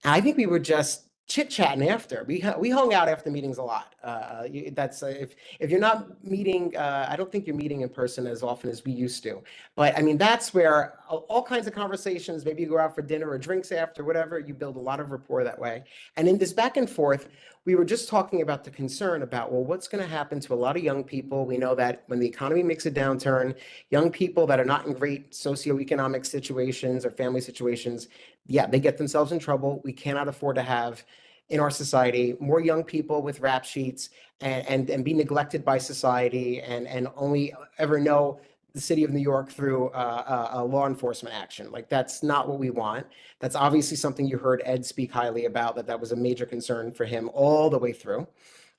And I think we were just chit-chatting after. We hung out after meetings a lot. If you're not meeting, I don't think you're meeting in person as often as we used to. But I mean, that's where all kinds of conversations, maybe you go out for dinner or drinks after, whatever, you build a lot of rapport that way. And in this back and forth, we were just talking about the concern about, well, what's going to happen to a lot of young people? We know that when the economy makes a downturn, young people that are not in great socioeconomic situations or family situations, yeah, they get themselves in trouble. We cannot afford to have in our society more young people with rap sheets and be neglected by society and only ever know the city of New York through a law enforcement action. Like that's not what we want. That's obviously something you heard Ed speak highly about, that was a major concern for him all the way through,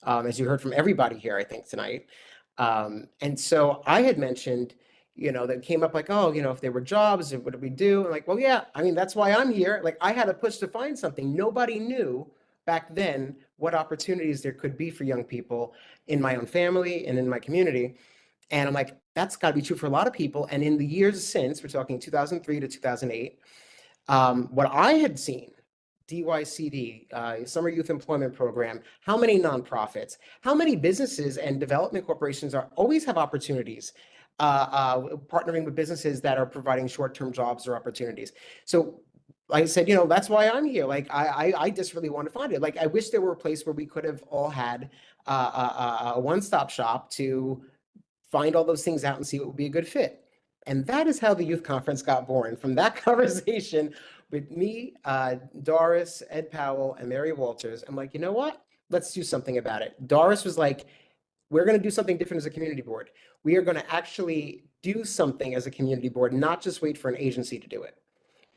as you heard from everybody here, I think, tonight. And so I had mentioned, that came up like, oh, if there were jobs, what do we do? And like, well, yeah, I mean, that's why I'm here. Like I had to push to find something. Nobody knew back then what opportunities there could be for young people in my own family and in my community. And I'm like, that's got to be true for a lot of people. And in the years since, we're talking 2003 to 2008, what I had seen, DYCD, Summer Youth Employment Program, how many nonprofits, how many businesses and development corporations always have opportunities, partnering with businesses that are providing short-term jobs or opportunities. So I said, that's why I'm here. Like, I just really want to find it. Like, I wish there were a place where we could have all had a one-stop shop to find all those things out and see what would be a good fit. And that is how the youth conference got born, from that conversation with me, Doris, Ed Powell, and Mary Walters. I'm like, you know what? Let's do something about it. Doris was like, we're going to do something different as a community board. We are going to actually do something as a community board, not just wait for an agency to do it.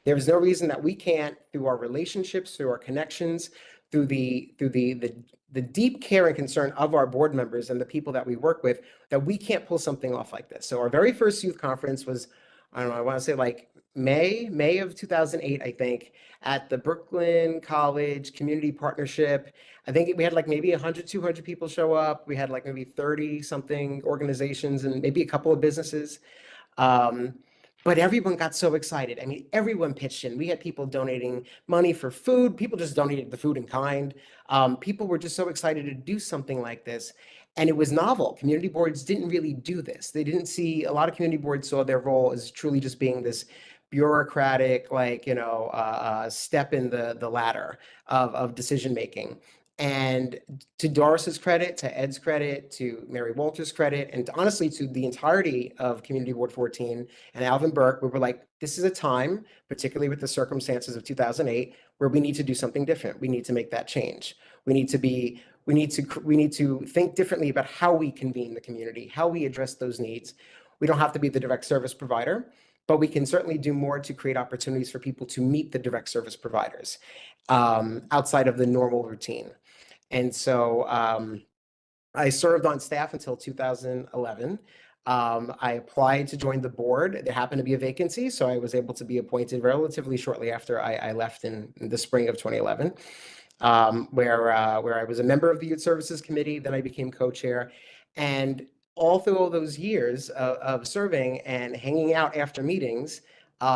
There is no reason that we can't, through our relationships, through our connections, through the deep care and concern of our board members and the people that we work with, that we can't pull something off like this. So our very first youth conference was, I don't know, I want to say like May of 2008, I think, at the Brooklyn College Community Partnership. I think we had like maybe 100, 200 people show up. We had like maybe 30 something organizations and maybe a couple of businesses. But everyone got so excited. I mean, everyone pitched in. We had people donating money for food. People just donated the food in kind. People were just so excited to do something like this. And it was novel. Community boards didn't really do this. They didn't see, a lot of community boards saw their role as truly just being this bureaucratic, like, step in the ladder of decision making. And to Doris's credit, to Ed's credit, to Mary Walter's credit, and honestly to the entirety of Community Board 14 and Alvin Burke, we were like, this is a time, particularly with the circumstances of 2008, where we need to do something different. We need to make that change. We need to think differently about how we convene the community, how we address those needs. We don't have to be the direct service provider, but we can certainly do more to create opportunities for people to meet the direct service providers outside of the normal routine. And so I served on staff until 2011. I applied to join the board. There happened to be a vacancy, so I was able to be appointed relatively shortly after I left in the spring of 2011, where I was a member of the Youth Services Committee. Then I became co-chair. And all through all those years of serving and hanging out after meetings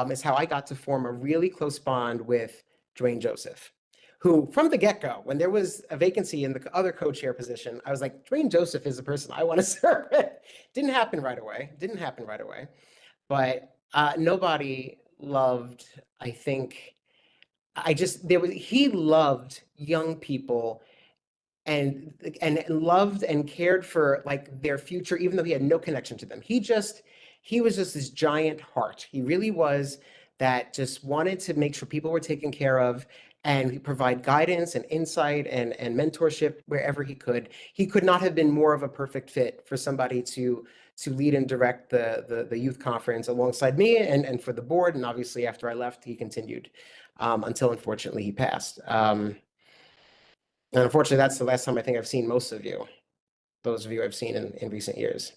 is how I got to form a really close bond with Dwayne Joseph, who from the get-go, when there was a vacancy in the other co-chair position, I was like, Dwayne Joseph is the person I want to serve. Didn't happen right away. But nobody loved, I think, he loved young people and loved and cared for like their future, even though he had no connection to them. He was just this giant heart. He really was, that just wanted to make sure people were taken care of and provide guidance and insight and mentorship wherever he could. He could not have been more of a perfect fit for somebody to lead and direct the youth conference alongside me and for the board. And obviously after I left, he continued until unfortunately he passed. And unfortunately, that's the last time I think I've seen most of you, those of you I've seen in recent years.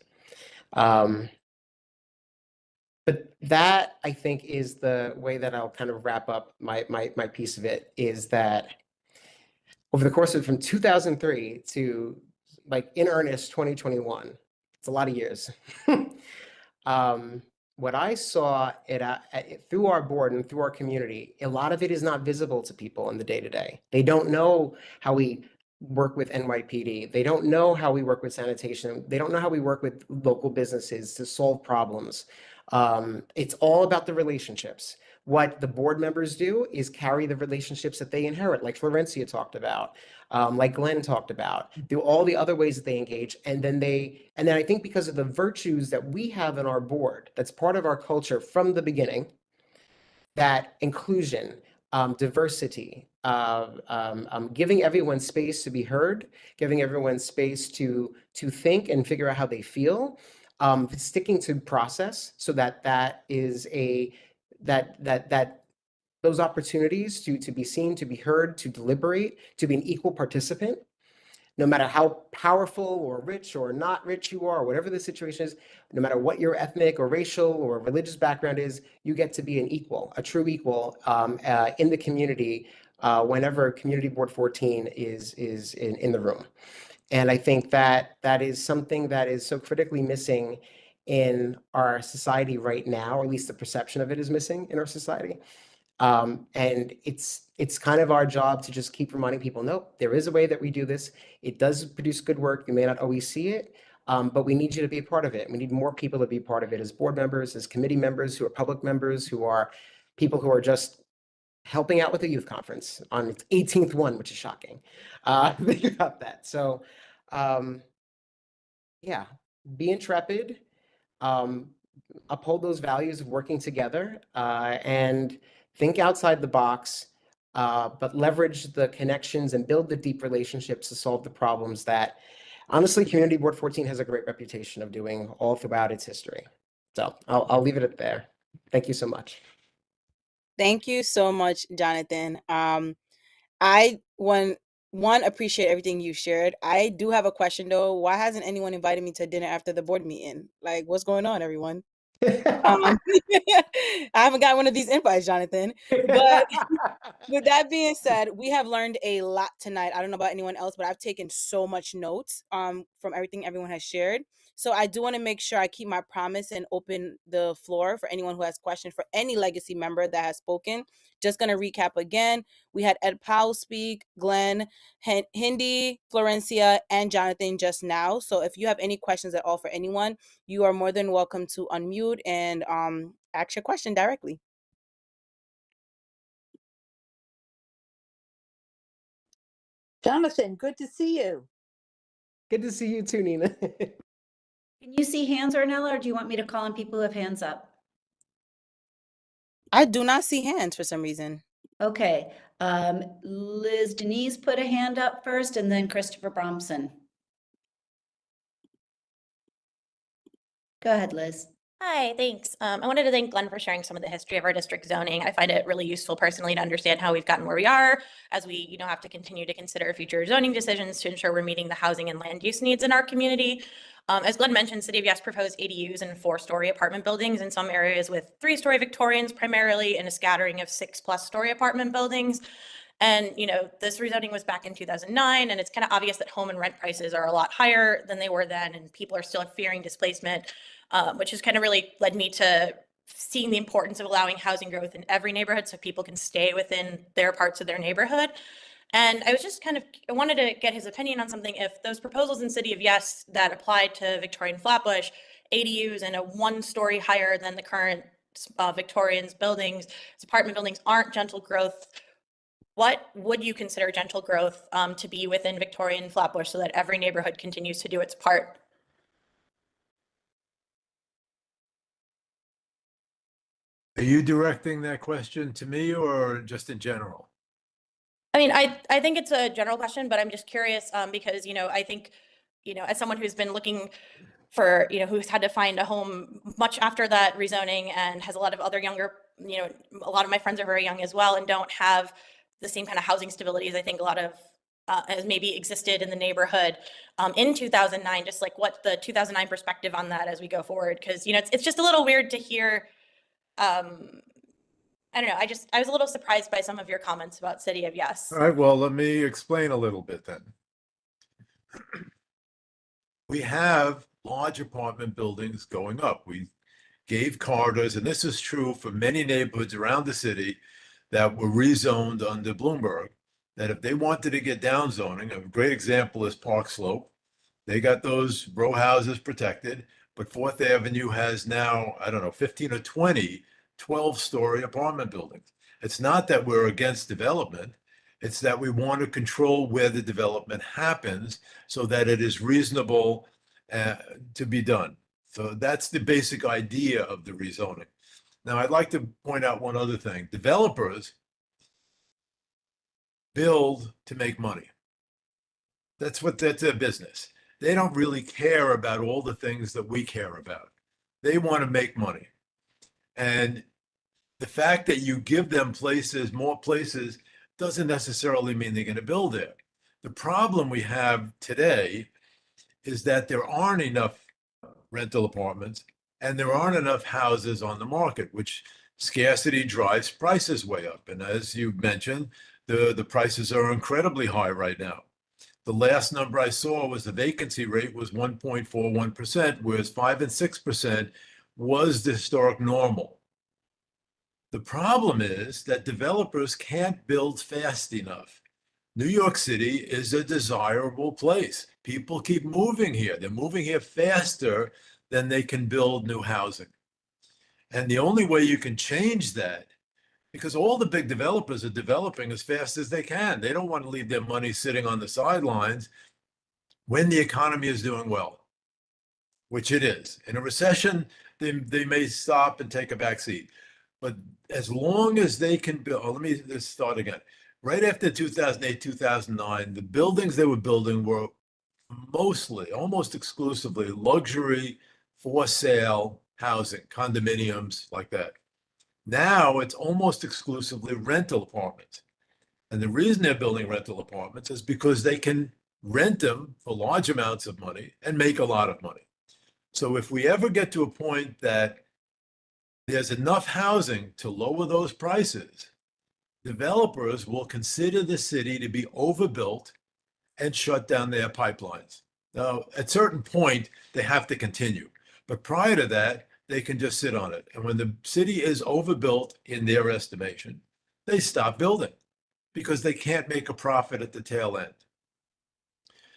But that, I think, is the way that I'll kind of wrap up my piece of it, is that over the course of from 2003 to like in earnest 2021, it's a lot of years. What I saw through our board and through our community, a lot of it is not visible to people in the day-to-day. They don't know how we work with NYPD. They don't know how we work with sanitation. They don't know how we work with local businesses to solve problems. It's all about the relationships. What the board members do is carry the relationships that they inherit, like Florencia talked about, like Glenn talked about, through all the other ways that they engage. And then I think because of the virtues that we have in our board, that's part of our culture from the beginning, that inclusion, diversity, giving everyone space to be heard, giving everyone space to think and figure out how they feel, sticking to process, so that those opportunities to be seen, to be heard, to deliberate, to be an equal participant, no matter how powerful or rich or not rich you are, whatever the situation is, no matter what your ethnic or racial or religious background is, you get to be an equal, a true equal in the community whenever Community Board 14 is in the room. And I think that is something that is so critically missing in our society right now, or at least the perception of it is missing in our society. And it's kind of our job to just keep reminding people, nope, there is a way that we do this. It does produce good work. You may not always see it, but we need you to be a part of it. We need more people to be a part of it, as board members, as committee members, who are public members, who are people who are just helping out with the youth conference on its 18th one, which is shocking. Think about that. So yeah, be intrepid, uphold those values of working together, and think outside the box, but leverage the connections and build the deep relationships to solve the problems that honestly, Community Board 14 has a great reputation of doing all throughout its history. So I'll leave it at there. Thank you so much. Thank you so much, Jonathan. I one appreciate everything you shared. I do have a question though. Why hasn't anyone invited me to dinner after the board meeting? Like, what's going on, everyone? I haven't got one of these invites, Jonathan. But with that being said, we have learned a lot tonight. I don't know about anyone else, but I've taken so much notes from everything everyone has shared. So I do want to make sure I keep my promise and open the floor for anyone who has questions for any legacy member that has spoken. Just going to recap again. We had Ed Powell speak, Glenn, Hindi, Florencia, and Jonathan just now. So if you have any questions at all for anyone, you are more than welcome to unmute and ask your question directly. Jonathan, good to see you. Good to see you too, Nina. Can you see hands, Ornella, or do you want me to call on people who have hands up? I do not see hands for some reason. Okay. Liz Denise put a hand up first, and then Christopher Bromson. Go ahead, Liz. Hi, thanks. I wanted to thank Glenn for sharing some of the history of our district zoning. I find it really useful personally to understand how we've gotten where we are as we, have to continue to consider future zoning decisions to ensure we're meeting the housing and land use needs in our community. As Glenn mentioned, City of Yes proposed ADUs in 4-story apartment buildings in some areas with 3-story Victorians primarily and a scattering of 6+ story apartment buildings. And, this rezoning was back in 2009, and it's kind of obvious that home and rent prices are a lot higher than they were then, and people are still fearing displacement, which has kind of really led me to seeing the importance of allowing housing growth in every neighborhood so people can stay within their parts of their neighborhood. And I was just I wanted to get his opinion on something. If those proposals in City of Yes that applied to Victorian Flatbush, ADUs and a 1-story higher than the current Victorians buildings, apartment buildings aren't gentle growth, what would you consider gentle growth to be within Victorian Flatbush so that every neighborhood continues to do its part? Are you directing that question to me or just in general? I mean, I think it's a general question, but I'm just curious because, I think, as someone who's been looking for, who's had to find a home much after that rezoning and has a lot of other younger, a lot of my friends are very young as well and don't have the same kind of housing stability as I think a lot of as maybe existed in the neighborhood in 2009, just like what the 2009 perspective on that as we go forward. Because, it's just a little weird to hear. I don't know. I was a little surprised by some of your comments about City of Yes. All right, well, let me explain a little bit then. We have large apartment buildings going up. We gave corridors, and this is true for many neighborhoods around the city that were rezoned under Bloomberg, that if they wanted to get down zoning, a great example is Park Slope. They got those row houses protected, but 4th Avenue has now, I don't know, 15 or 20 12-story apartment buildings. It's not that we're against development. It's that we want to control where the development happens so that it is reasonable to be done. So that's the basic idea of the rezoning. Now, I'd like to point out one other thing. Developers build to make money. That's their business. They don't really care about all the things that we care about. They want to make money. And the fact that you give them more places, doesn't necessarily mean they're going to build there. The problem we have today is that there aren't enough rental apartments and there aren't enough houses on the market, which scarcity drives prices way up. And as you mentioned, the prices are incredibly high right now. The last number I saw was the vacancy rate was 1.41%, whereas 5 and 6% was the historic normal. The problem is that developers can't build fast enough. New York City is a desirable place. People keep moving here. They're moving here faster than they can build new housing. And the only way you can change that, because all the big developers are developing as fast as they can. They don't want to leave their money sitting on the sidelines when the economy is doing well, which it is. In a recession, they may stop and take a back seat. But as long as they can build, let's start again. Right after 2008, 2009, the buildings they were building were mostly, almost exclusively, luxury for sale housing, condominiums like that. Now it's almost exclusively rental apartments. And the reason they're building rental apartments is because they can rent them for large amounts of money and make a lot of money. So if we ever get to a point that there's enough housing to lower those prices, developers will consider the city to be overbuilt and shut down their pipelines. Now, at a certain point, they have to continue. But prior to that, they can just sit on it. And when the city is overbuilt in their estimation, they stop building because they can't make a profit at the tail end.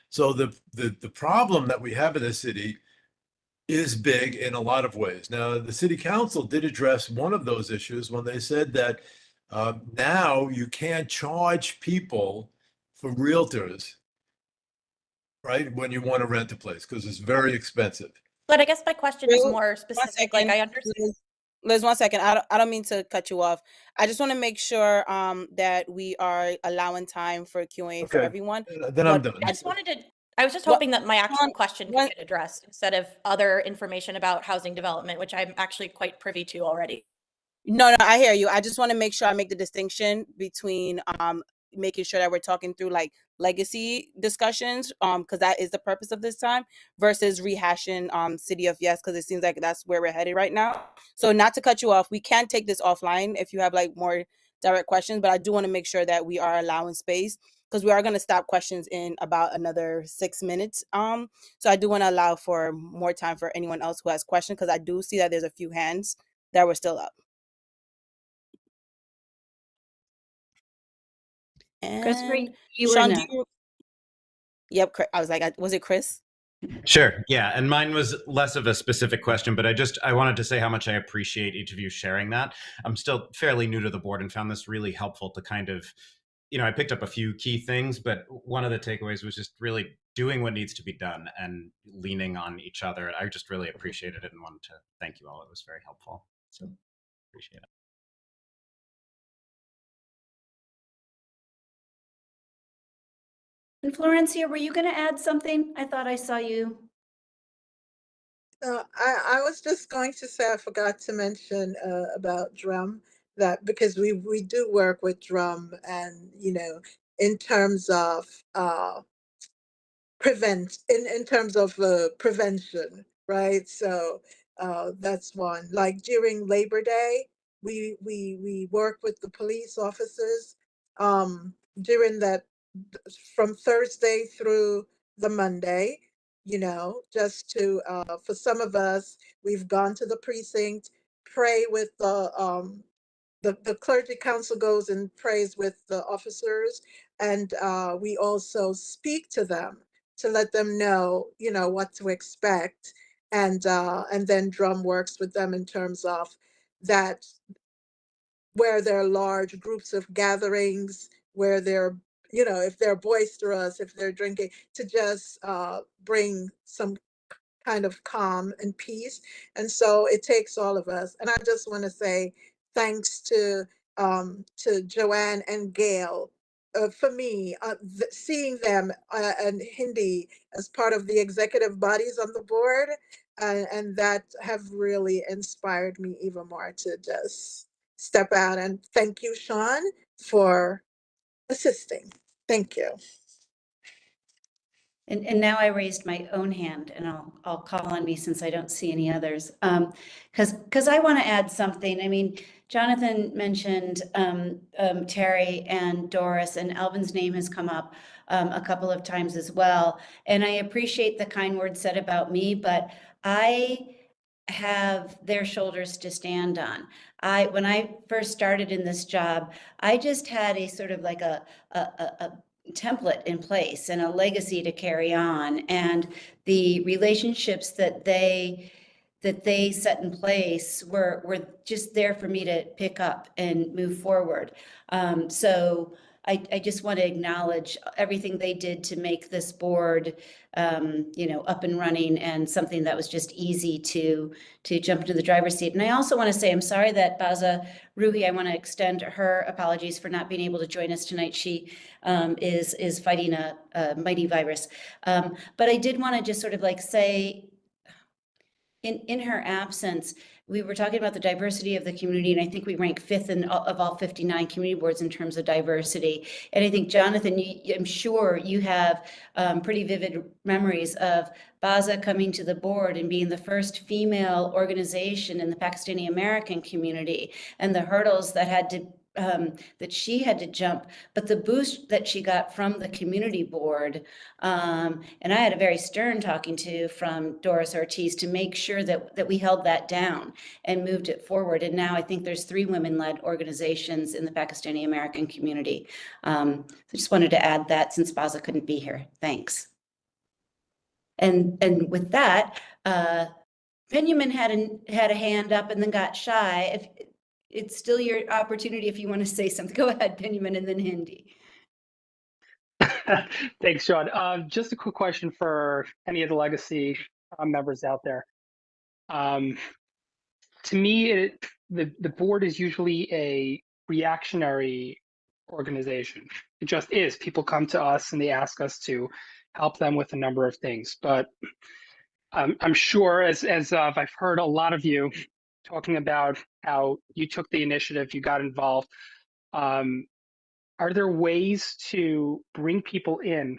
So the problem that we have in the city is big in a lot of ways. Now, the city council did address one of those issues when they said that now you can't charge people for realtors, right, when you want to rent a place because it's very expensive. But I guess my question is Liz, more 1 specific. Like, second. I understand. Liz, 1 second. I don't mean to cut you off. I just want to make sure that we are allowing time for Q&A for Okay, everyone. then I'm But done. I was just Well, hoping that my actual question could one- get addressed instead of other information about housing development, which I'm actually quite privy to already. No, I hear you. I just want to make sure I make the distinction between making sure that we're talking through like legacy discussions because that is the purpose of this time versus rehashing City of Yes because it seems like that's where we're headed right now. So not to cut you off, we can take this offline if you have like more direct questions, but I do want to make sure that we are allowing space because we are going to stop questions in about another 6 minutes. So I do want to allow for more time for anyone else who has questions because I do see that there's a few hands that were still up. Chris, And you were Sean, do next. you? Yep, I was like, was it Chris? Sure. Yeah. And mine was less of a specific question, but I wanted to say how much I appreciate each of you sharing that. I'm still fairly new to the board and found this really helpful to kind of, I picked up a few key things, but one of the takeaways was just really doing what needs to be done and leaning on each other. I just really appreciated it and wanted to thank you all. It was very helpful. So appreciate it. And Florencia, were you going to add something? I thought I saw you. I was just going to say I forgot to mention about Drum that because we do work with Drum and in terms of in terms of prevention, right? So that's one. Like during Labor Day, we work with the police officers during that from Thursday through the Monday. Just to for some of us, we've gone to the precinct, pray with the clergy council goes and prays with the officers, and we also speak to them to let them know, what to expect, and then Drum works with them in terms of that where there are large groups of gatherings, where they're, if they're boisterous, if they're drinking, to just bring some kind of calm and peace. And so it takes all of us. And I just want to say thanks to Joanne and Gail. For me, seeing them and Hindi as part of the executive bodies on the board, and that have really inspired me even more to just step out. And thank you, Sean, for assisting. Thank you. And now I raised my own hand, and I'll call on me since I don't see any others. Because I want to add something. I mean, Jonathan mentioned Terry and Doris, and Alvin's name has come up a couple of times as well. And I appreciate the kind words said about me, but I have their shoulders to stand on. When I first started in this job, I just had a sort of like a template in place and a legacy to carry on, and the relationships that they set in place were just there for me to pick up and move forward. So I just want to acknowledge everything they did to make this board, you know, up and running, and something that was just easy to jump into the driver's seat. And I also want to say, I'm sorry that Baza Ruhi, I want to extend her apologies for not being able to join us tonight. She is fighting a mighty virus. But I did want to just sort of like say, in her absence, we were talking about the diversity of the community, and I think we rank 5th of all 59 community boards in terms of diversity. And I think, Jonathan, I'm sure you have pretty vivid memories of Baza coming to the board and being the first female organization in the Pakistani American community, and the hurdles that had to that she had to jump, but the boost that she got from the community board. And I had a very stern talking to from Doris Ortiz to make sure that we held that down and moved it forward. And now I think there's 3 women-led organizations in the Pakistani American community. So I just wanted to add that since Baza couldn't be here. Thanks. And with that, Benjamin had a hand up and then got shy. If it's still your opportunity if you want to say something. Go ahead, Benjamin, and then Hindi. Thanks, Sean. Just a quick question for any of the legacy members out there. To me, the board is usually a reactionary organization. It just is. People come to us and they ask us to help them with a number of things. But I'm sure, as I've heard a lot of you talking about how you took the initiative, you got involved. Are there ways to bring people in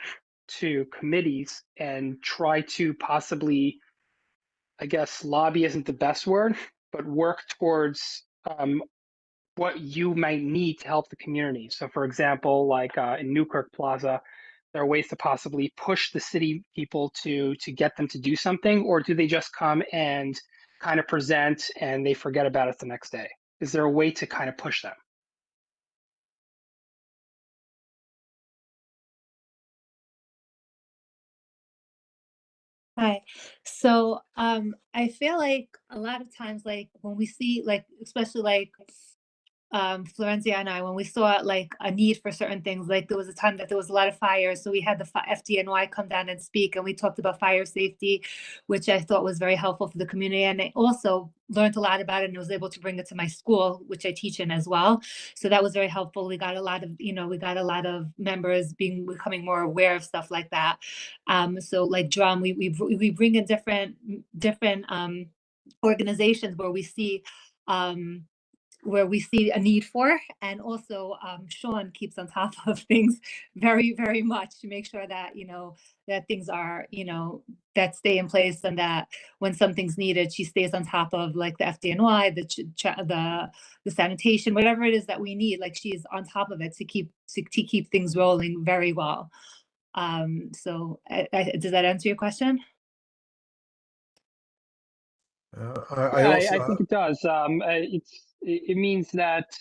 to committees and try to possibly, I guess lobby isn't the best word, but work towards what you might need to help the community? So for example, like in Newkirk Plaza, there are ways to possibly push the city people to get them to do something, or do they just come and kind of present and they forget about it the next day? Is there a way to kind of push them? Hi. So I feel like a lot of times, like when we see, like especially like Florenzia and I, when we saw like a need for certain things, like there was a time that there was a lot of fires, so we had the FDNY come down and speak, and we talked about fire safety, which I thought was very helpful for the community. And I also learned a lot about it and was able to bring it to my school, which I teach in as well. So that was very helpful. We got a lot of, we got a lot of members becoming more aware of stuff like that. So like drum, we bring in different organizations where we see a need for, and also Sean keeps on top of things very, very much to make sure that, that things are, that stay in place, and that when something's needed, she stays on top of like the FDNY, the sanitation, whatever it is that we need, like she's on top of it to keep things rolling very well. So does that answer your question? I think it does. It means that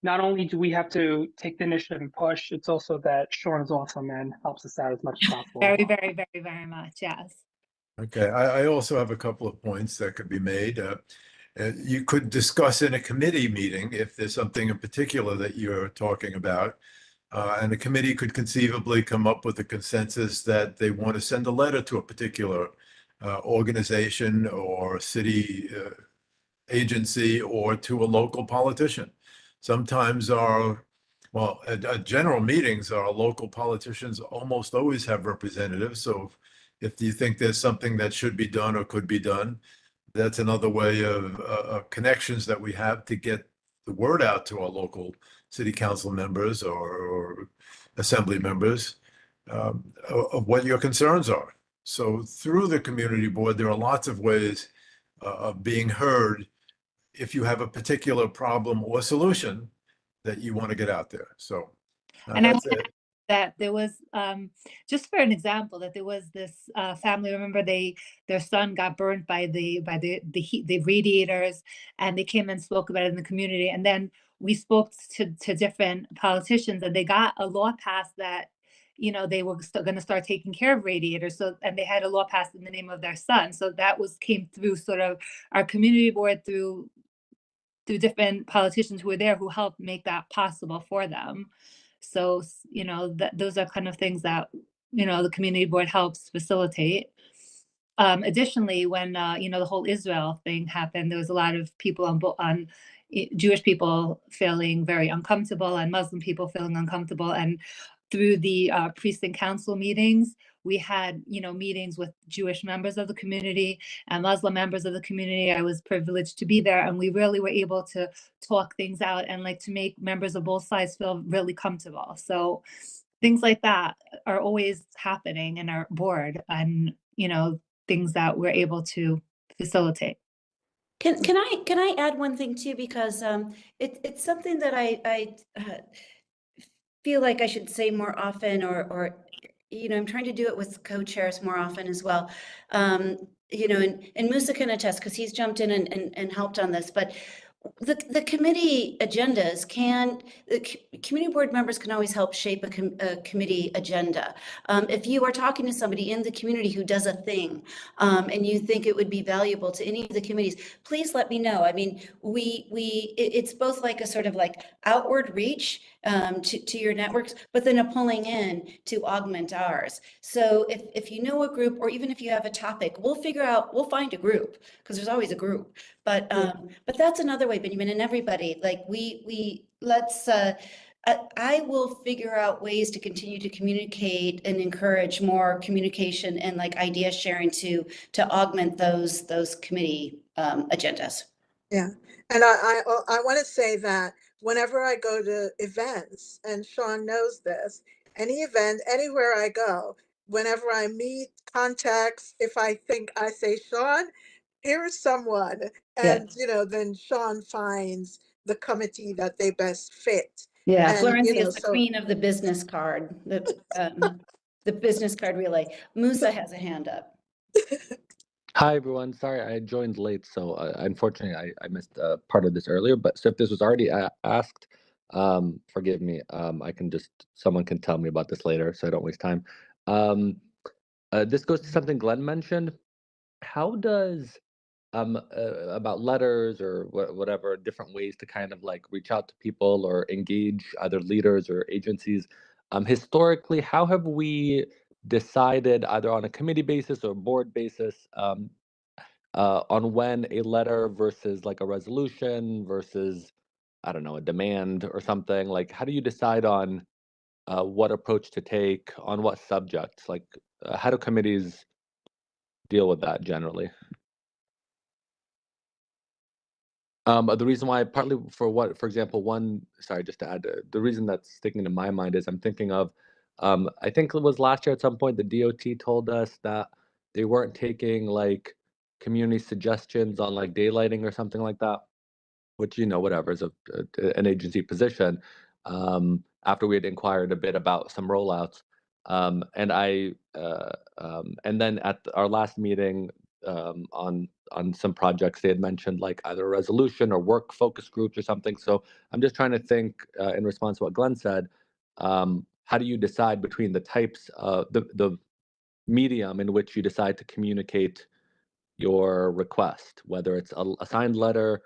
not only do we have to take the initiative and push, it's also that Sean is awesome and helps us out as much as possible. Very, very, very, very much. Yes. Okay. I also have a couple of points that could be made. You could discuss in a committee meeting if there's something in particular that you're talking about. And the committee could conceivably come up with a consensus that they want to send a letter to a particular organization or city agency or to a local politician. Sometimes at general meetings, our local politicians almost always have representatives. So if you think there's something that should be done or could be done, that's another way of connections that we have to get the word out to our local city council members or assembly members of what your concerns are. So through the community board, there are lots of ways of being heard if you have a particular problem or solution that you want to get out there. So that's it. That there was, just for an example, that there was this family. Remember, their son got burnt by the heat, the radiators, and they came and spoke about it in the community. And then we spoke to different politicians, and they got a law passed that they were going to start taking care of radiators. So, and they had a law passed in the name of their son. So that came through sort of our community board through different politicians who were there who helped make that possible for them. So, you know, those are kind of things that, you know, the community board helps facilitate. Additionally, when you know, the whole Israel thing happened, there was a lot of people on Jewish people feeling very uncomfortable and Muslim people feeling uncomfortable. And through the precinct council meetings, we had, you know, meetings with Jewish members of the community and Muslim members of the community. I was privileged to be there, and we really were able to talk things out and like to make members of both sides feel really comfortable. So things like that are always happening in our board, and, you know, things that we're able to facilitate. Can I add one thing too, because it's something that I feel like I should say more often, or you know, I'm trying to do it with co-chairs more often as well. You know, and Musa can attest because he's jumped in and helped on this, but the committee agendas community board members can always help shape a committee agenda. If you are talking to somebody in the community who does a thing, and you think it would be valuable to any of the committees, please let me know. I mean, it's both like a sort of like outward reach to your networks, but then a pulling in to augment ours. So if you know a group, or even if you have a topic, we'll find a group, because there's always a group. But that's another way, Benjamin, and everybody, like let's, I will figure out ways to continue to communicate and encourage more communication and like idea sharing to augment those committee agendas. Yeah, and I want to say that whenever I go to events, and Sean knows this, any event, anywhere I go, whenever I meet contacts, if I think I say, Sean, here is someone, and you know, then Sean finds the committee that they best fit. Yeah, And Florencia you know, is the so queen of the business card, the business card relay. Musa has a hand up. Hi, everyone. Sorry, I joined late, so unfortunately, I missed part of this earlier. But so if this was already asked, forgive me. I can someone can tell me about this later, so I don't waste time. This goes to something Glenn mentioned. How does about letters or whatever different ways to kind of like reach out to people or engage either leaders or agencies? Historically, how have we decided either on a committee basis or board basis on when a letter versus like a resolution versus, I don't know, a demand or something? Like, how do you decide on what approach to take on what subjects? Like, how do committees deal with that generally? The reason why, partly for example, sorry, just to add, the reason that's sticking to my mind is I'm thinking of, I think it was last year at some point, the DOT told us that they weren't taking like community suggestions on like daylighting or something like that, which, you know, whatever is an agency position, after we had inquired a bit about some rollouts. And then at our last meeting, on some projects, they had mentioned like either a resolution or work focus groups or something. So I'm just trying to think in response to what Glenn said, how do you decide between the types of the medium in which you decide to communicate your request, whether it's a signed letter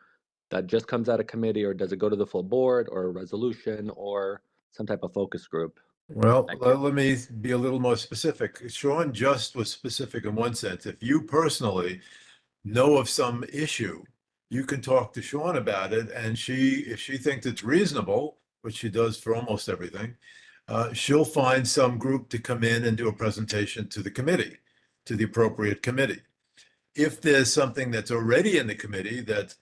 that just comes out of committee, or does it go to the full board, or a resolution, or some type of focus group? Well, let me be a little more specific. Sean just was specific in one sense. If you personally know of some issue, you can talk to Sean about it, and if she thinks it's reasonable, which she does for almost everything, she'll find some group to come in and do a presentation to the committee, to the appropriate committee. If there's something that's already in the committee that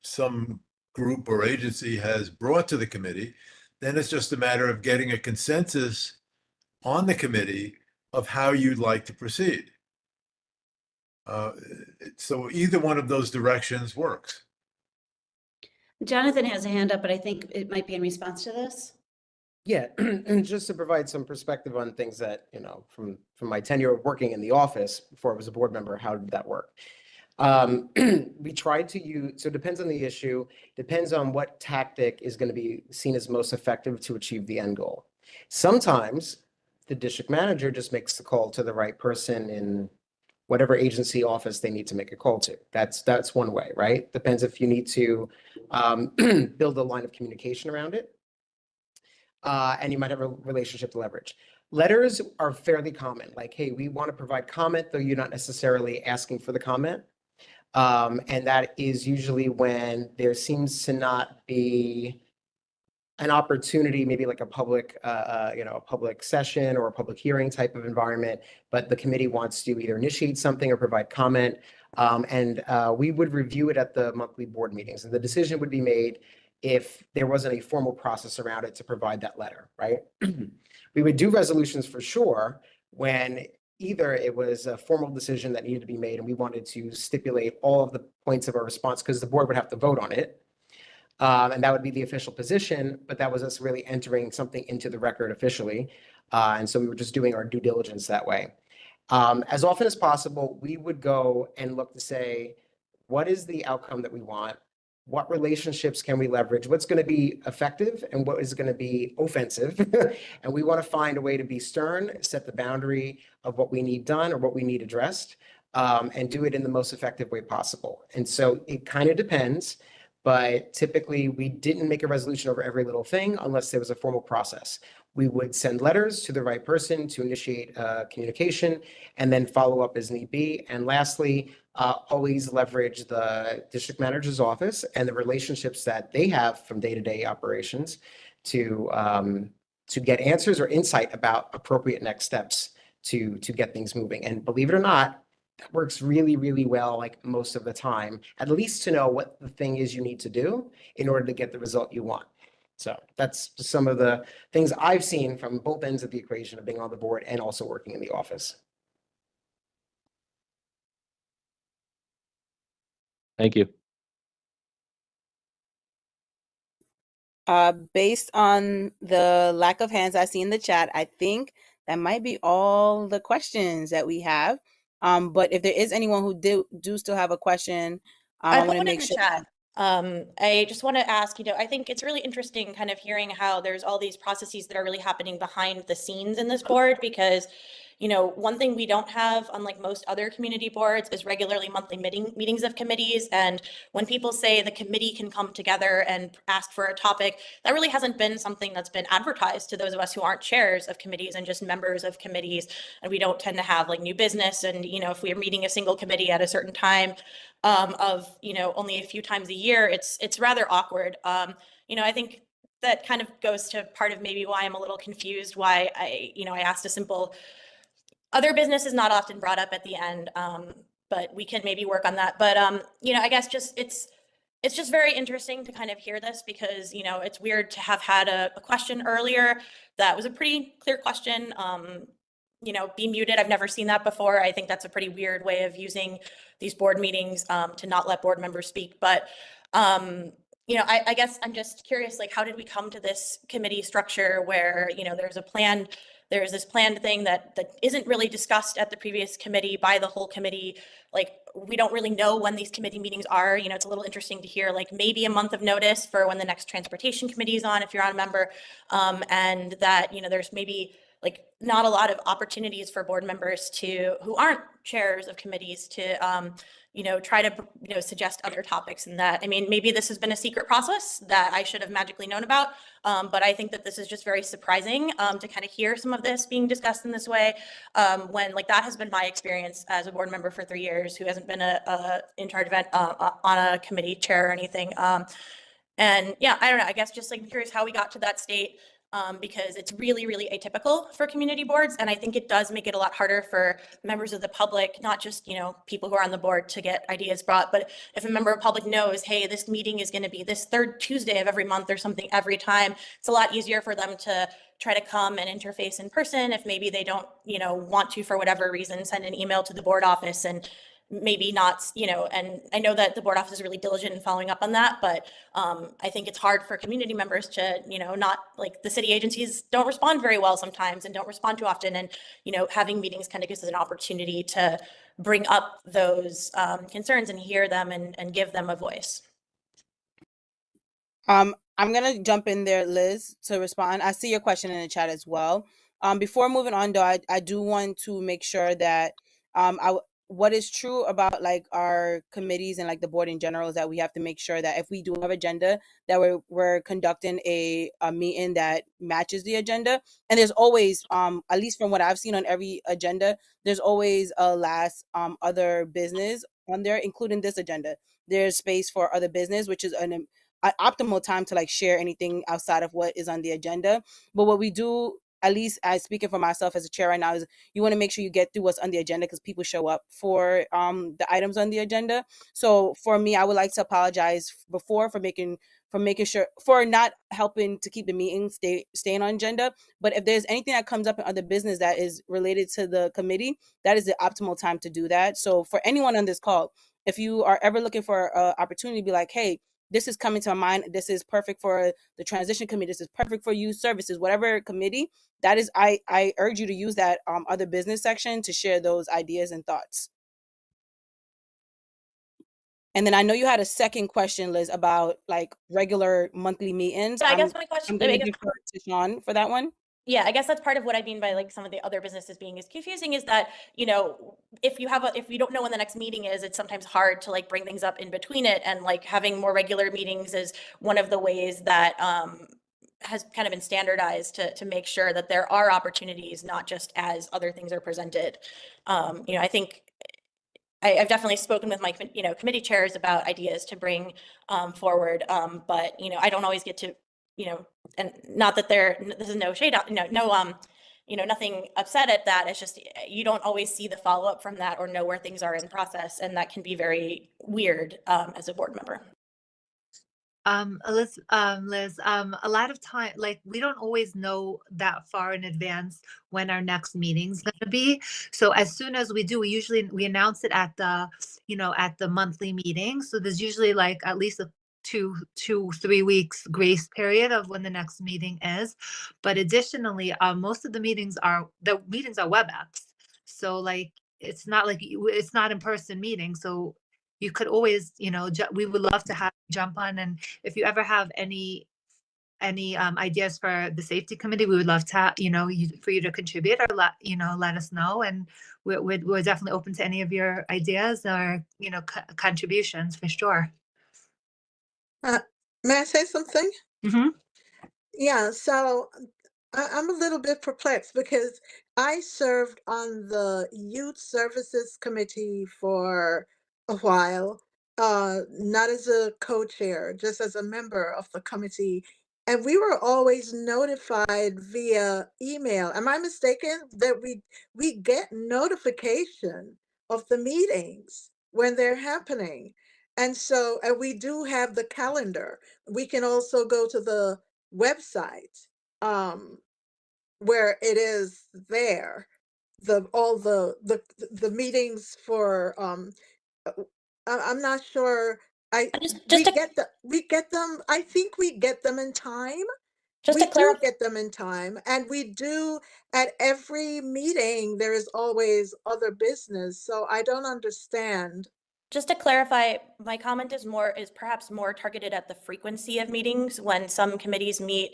some group or agency has brought to the committee, then it's just a matter of getting a consensus on the committee of how you'd like to proceed. So either one of those directions works. Jonathan has a hand up, but I think it might be in response to this. Yeah, and just to provide some perspective on things that, you know, from my tenure working in the office before I was a board member, how did that work? We tried to use, so it depends on the issue, depends on what tactic is going to be seen as most effective to achieve the end goal. Sometimes the district manager just makes the call to the right person in whatever agency office they need to make a call to. That's one way, right? Depends if you need to build a line of communication around it. and you might have a relationship to leverage. Letters are fairly common, like, hey, we want to provide comment, though you're not necessarily asking for the comment. And that is usually when there seems to not be an opportunity, maybe like a public, a public session or a public hearing type of environment, but the committee wants to either initiate something or provide comment. And we would review it at the monthly board meetings, and the decision would be made if there wasn't a formal process around it to provide that letter, right? We would do resolutions for sure when either it was a formal decision that needed to be made and we wanted to stipulate all of the points of our response because the board would have to vote on it. And that would be the official position, but that was us really entering something into the record officially. And so we were just doing our due diligence that way. As often as possible, we would go and look to say, what is the outcome that we want? What relationships can we leverage? What's going to be effective and what is going to be offensive? And we want to find a way to be stern, set the boundary of what we need done or what we need addressed, and do it in the most effective way possible. And so it kind of depends, but typically we didn't make a resolution over every little thing unless there was a formal process. We would send letters to the right person to initiate communication and then follow up as need be. And lastly, always leverage the district manager's office and the relationships that they have from day-to-day operations to get answers or insight about appropriate next steps to get things moving. And believe it or not, that works really, really well, like most of the time, at least to know what the thing is you need to do in order to get the result you want. So that's just some of the things I've seen from both ends of the equation of being on the board and also working in the office. Thank you. Based on the lack of hands I see in the chat, I think that might be all the questions that we have. But if there is anyone who do still have a question, I want to make sure. Chat. I just want to ask, I think it's really interesting kind of hearing how there's all these processes that are really happening behind the scenes in this board, because one thing we don't have, unlike most other community boards, is regularly monthly meetings of committees. And when people say the committee can come together and ask for a topic, that really hasn't been something that's been advertised to those of us who aren't chairs of committees and just members of committees. And we don't tend to have like new business. And, if we are meeting a single committee at a certain time, of, only a few times a year, it's rather awkward. I think that kind of goes to part of maybe why I'm a little confused, why I asked a simple, other business is not often brought up at the end, but we can maybe work on that. But, I guess it's just very interesting to kind of hear this because, it's weird to have had a question earlier that was a pretty clear question. Be muted. I've never seen that before. I think that's a pretty weird way of using these board meetings to not let board members speak. But, I guess I'm just curious, like, how did we come to this committee structure where, there's this planned thing that isn't really discussed at the previous committee by the whole committee. Like, we don't really know when these committee meetings are. It's a little interesting to hear, like, maybe a month of notice for when the next transportation committee is on, if you're on a member, and that, there's maybe like not a lot of opportunities for board members who aren't chairs of committees to, try to, suggest other topics. And that, I mean, maybe this has been a secret process that I should have magically known about. But I think that this is just very surprising to kind of hear some of this being discussed in this way, when like that has been my experience as a board member for 3 years who hasn't been a in charge event on a committee chair or anything. And yeah, I don't know, I guess just like curious how we got to that state. Because it's really, really atypical for community boards. And I think it does make it a lot harder for members of the public, not just, people who are on the board, to get ideas brought. But if a member of the public knows, hey, this meeting is going to be this third Tuesday of every month or something every time, it's a lot easier for them to try to come and interface in person. If maybe they don't, want to, for whatever reason, send an email to the board office and maybe not, and I know that the board office is really diligent in following up on that, but I think it's hard for community members to, not like the city agencies don't respond very well sometimes and don't respond too often. And, having meetings kind of gives us an opportunity to bring up those concerns and hear them and give them a voice. I'm going to jump in there, Liz, to respond. I see your question in the chat as well. Before moving on, though, I do want to make sure that what is true about like our committees and like the board in general is that we have to make sure that if we do have agenda, that we're conducting a meeting that matches the agenda. And there's always, at least from what I've seen on every agenda, there's always a last other business on there, including this agenda. There's space for other business, which is an optimal time to like share anything outside of what is on the agenda. But what we do, at least I speaking for myself as a chair right now, is you want to make sure you get through what's on the agenda because people show up for the items on the agenda. So for me, I would like to apologize before for making sure for not helping to keep the meeting staying on agenda. But if there's anything that comes up in other business that is related to the committee, that is the optimal time to do that. So for anyone on this call, if you are ever looking for an opportunity to be like, hey, this is coming to my mind, this is perfect for the transition committee, this is perfect for youth services, whatever committee, that is, I urge you to use that other business section to share those ideas and thoughts. And then I know you had a second question, Liz, about like regular monthly meetings. I guess my question, I'm going to defer to Sean for that one. Yeah, I guess that's part of what I mean by like some of the other businesses being as confusing is that, you know, if you don't know when the next meeting is, it's sometimes hard to like bring things up in between it. And like having more regular meetings is one of the ways that has kind of been standardized to make sure that there are opportunities, not just as other things are presented. You know, I think I've definitely spoken with my, you know, committee chairs about ideas to bring forward, but you know, I don't always get to, you know, and not that this is no shade, you know, nothing upset at that. It's just you don't always see the follow up from that or know where things are in process, and that can be very weird as a board member. Liz, a lot of time, like we don't always know that far in advance when our next meeting's gonna be. So as soon as we do, we announce it at the, you know, at the monthly meeting. So there's usually like at least a 3 weeks grace period of when the next meeting is. But additionally, most of the meetings are WebEx. So like it's not like it's not in-person meeting. So you could always, you know, we would love to have you jump on. And if you ever have any ideas for the safety committee, we would love to, you know, for you to contribute or let us know. And we're definitely open to any of your ideas or, you know, contributions for sure. May I say something? Mm-hmm. Yeah, so I'm a little bit perplexed because I served on the Youth Services Committee for a while, not as a co-chair, just as a member of the committee. And we were always notified via email. Am I mistaken that we get notification of the meetings when they're happening? And so, and we do have the calendar. We can also go to the website where it is there, all the meetings for I'm not sure. We get them, I think we get them in time. Just We to do clarify, get them in time, and we do at every meeting there is always other business, so I don't understand. just to clarify, my comment is perhaps more targeted at the frequency of meetings. When some committees meet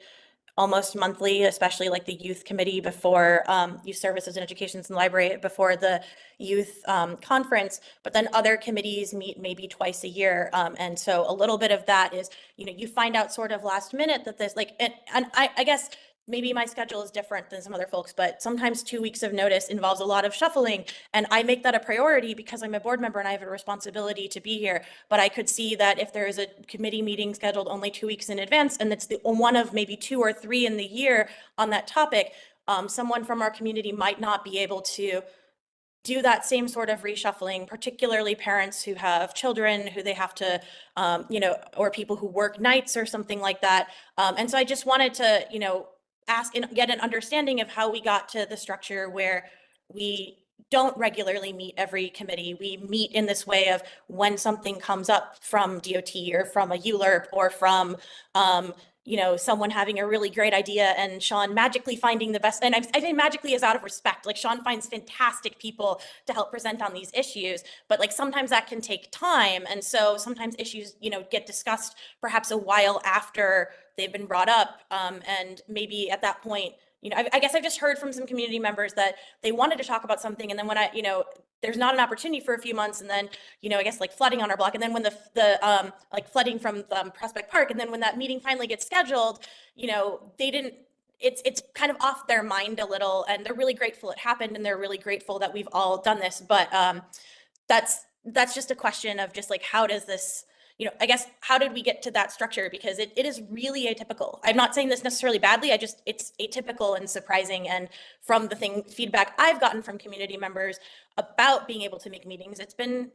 almost monthly, especially like the youth committee before youth services and education in the library before the youth conference, but then other committees meet maybe twice a year. And so a little bit of that is, you know, you find out sort of last minute that this like, and I guess maybe my schedule is different than some other folks, but sometimes 2 weeks of notice involves a lot of shuffling. And I make that a priority because I'm a board member and I have a responsibility to be here. But I could see that if there is a committee meeting scheduled only 2 weeks in advance, and it's the one of maybe 2 or 3 in the year on that topic, someone from our community might not be able to do that same sort of reshuffling, particularly parents who have children who they have to, you know, or people who work nights or something like that. And so I just wanted to, you know, ask and get an understanding of how we got to the structure where we don't regularly meet every committee. We meet in this way of when something comes up from DOT or from a ULERP or from, you know, someone having a really great idea and Sean magically finding the best. And I think magically is out of respect. Like Sean finds fantastic people to help present on these issues, but like sometimes that can take time. And so sometimes issues, you know, get discussed perhaps a while after they've been brought up. And maybe at that point, you know, I guess I've just heard from some community members that they wanted to talk about something, and then when you know, there's not an opportunity for a few months, and then, you know, I guess like flooding on our block, and then when the like flooding from Prospect Park, and then when that meeting finally gets scheduled, you know, they didn't. It's kind of off their mind a little, and they're really grateful it happened, and they're really grateful that we've all done this, but that's just a question of just like, how does this, you know, I guess, how did we get to that structure? Because it is really atypical. I'm not saying this necessarily badly. It's atypical and surprising. And from the feedback I've gotten from community members about being able to make meetings, it's been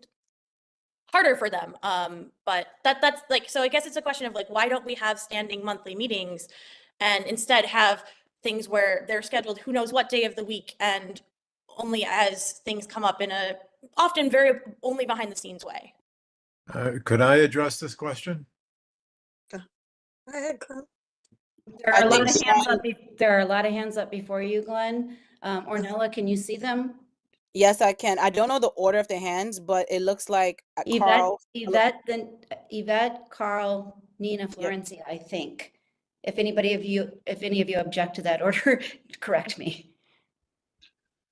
harder for them. But that's like, so I guess it's a question of like, why don't we have standing monthly meetings and instead have things where they're scheduled who knows what day of the week, and only as things come up in a often very only behind the scenes way. Could I address this question? Go ahead, Glenn. There are a lot of hands up. There are a lot of hands up before you, Glenn. Ornella, can you see them? Yes, I can. I don't know the order of the hands, but it looks like Carl. Yvette, Carl, Nina, Florencia, I think. If any of you object to that order, correct me.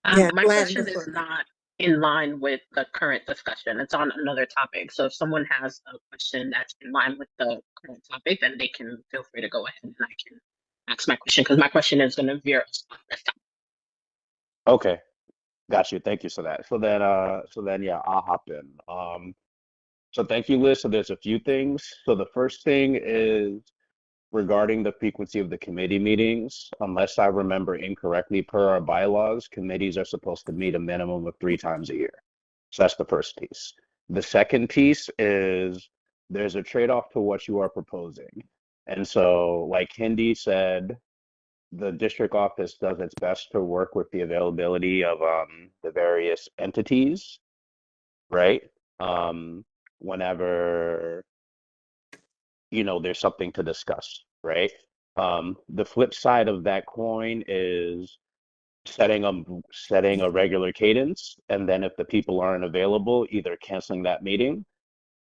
Yeah, my Glenn, question is not in line with the current discussion. It's on another topic. So if someone has a question that's in line with the current topic, then they can feel free to go ahead and I can ask my question, because my question is going to veer us off this topic. Okay, got you. Thank you for that. So then yeah, I'll hop in. So thank you, Liz. So there's a few things. So the first thing is regarding the frequency of the committee meetings. Unless I remember incorrectly, per our bylaws, committees are supposed to meet a minimum of 3 times a year. So that's the first piece. The second piece is there's a trade-off to what you are proposing. And so, like Hindi said, the district office does its best to work with the availability of the various entities, right? Whenever, you know, there's something to discuss, right? The flip side of that coin is setting a regular cadence, and then if the people aren't available, either canceling that meeting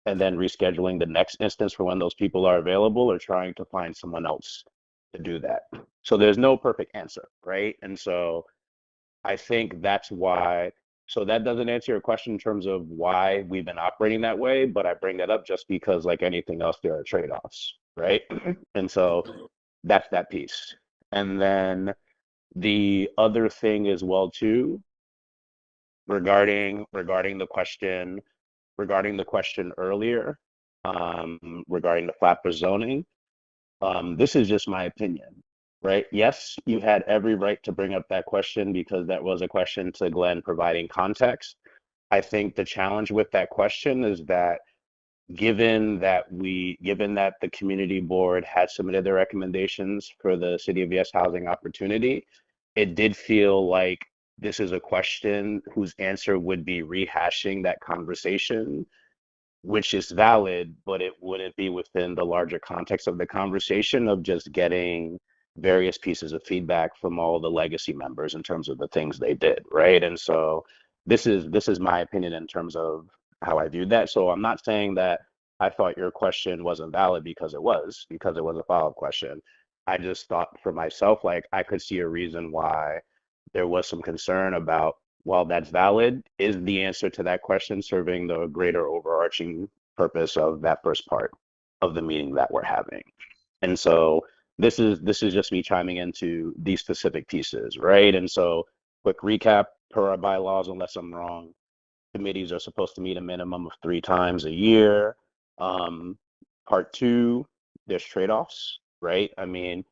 and then rescheduling the next instance for when those people are available, or trying to find someone else to do that. So there's no perfect answer, right? And so I think that's why. So that doesn't answer your question in terms of why we've been operating that way, but I bring that up just because, like anything else, there are trade-offs, right? And so that's that piece. And then the other thing as well too, regarding the question earlier, regarding the FLAPA zoning, this is just my opinion, right? Yes, you had every right to bring up that question because that was a question to Glenn providing context. I think the challenge with that question is that given that the community board had submitted their recommendations for the City of Yes housing opportunity, it did feel like this is a question whose answer would be rehashing that conversation, which is valid, but it wouldn't be within the larger context of the conversation of just getting various pieces of feedback from all the legacy members in terms of the things they did, right? And so this is my opinion in terms of how I viewed that. So I'm not saying that I thought your question wasn't valid, because it was a follow-up question. I just thought for myself, like, I could see a reason why there was some concern about, while that's valid, is the answer to that question serving the greater overarching purpose of that first part of the meeting that we're having? And so this is just me chiming into these specific pieces, right? And so quick recap, per our bylaws, unless I'm wrong, committees are supposed to meet a minimum of 3 times a year. Part 2, there's trade-offs, right? I mean,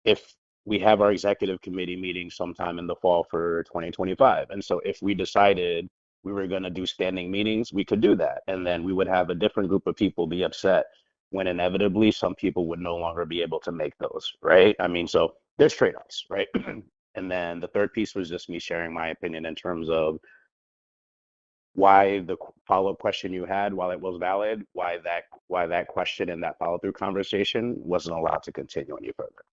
if we have our executive committee meeting sometime in the fall for 2025. And so if we decided we were going to do standing meetings, we could do that. And then we would have a different group of people be upset when inevitably some people would no longer be able to make those, right? I mean, so there's trade-offs, right? And then the third piece was just me sharing my opinion in terms of why the follow-up question you had, while it was valid, why that question and that follow-through conversation wasn't allowed to continue any further.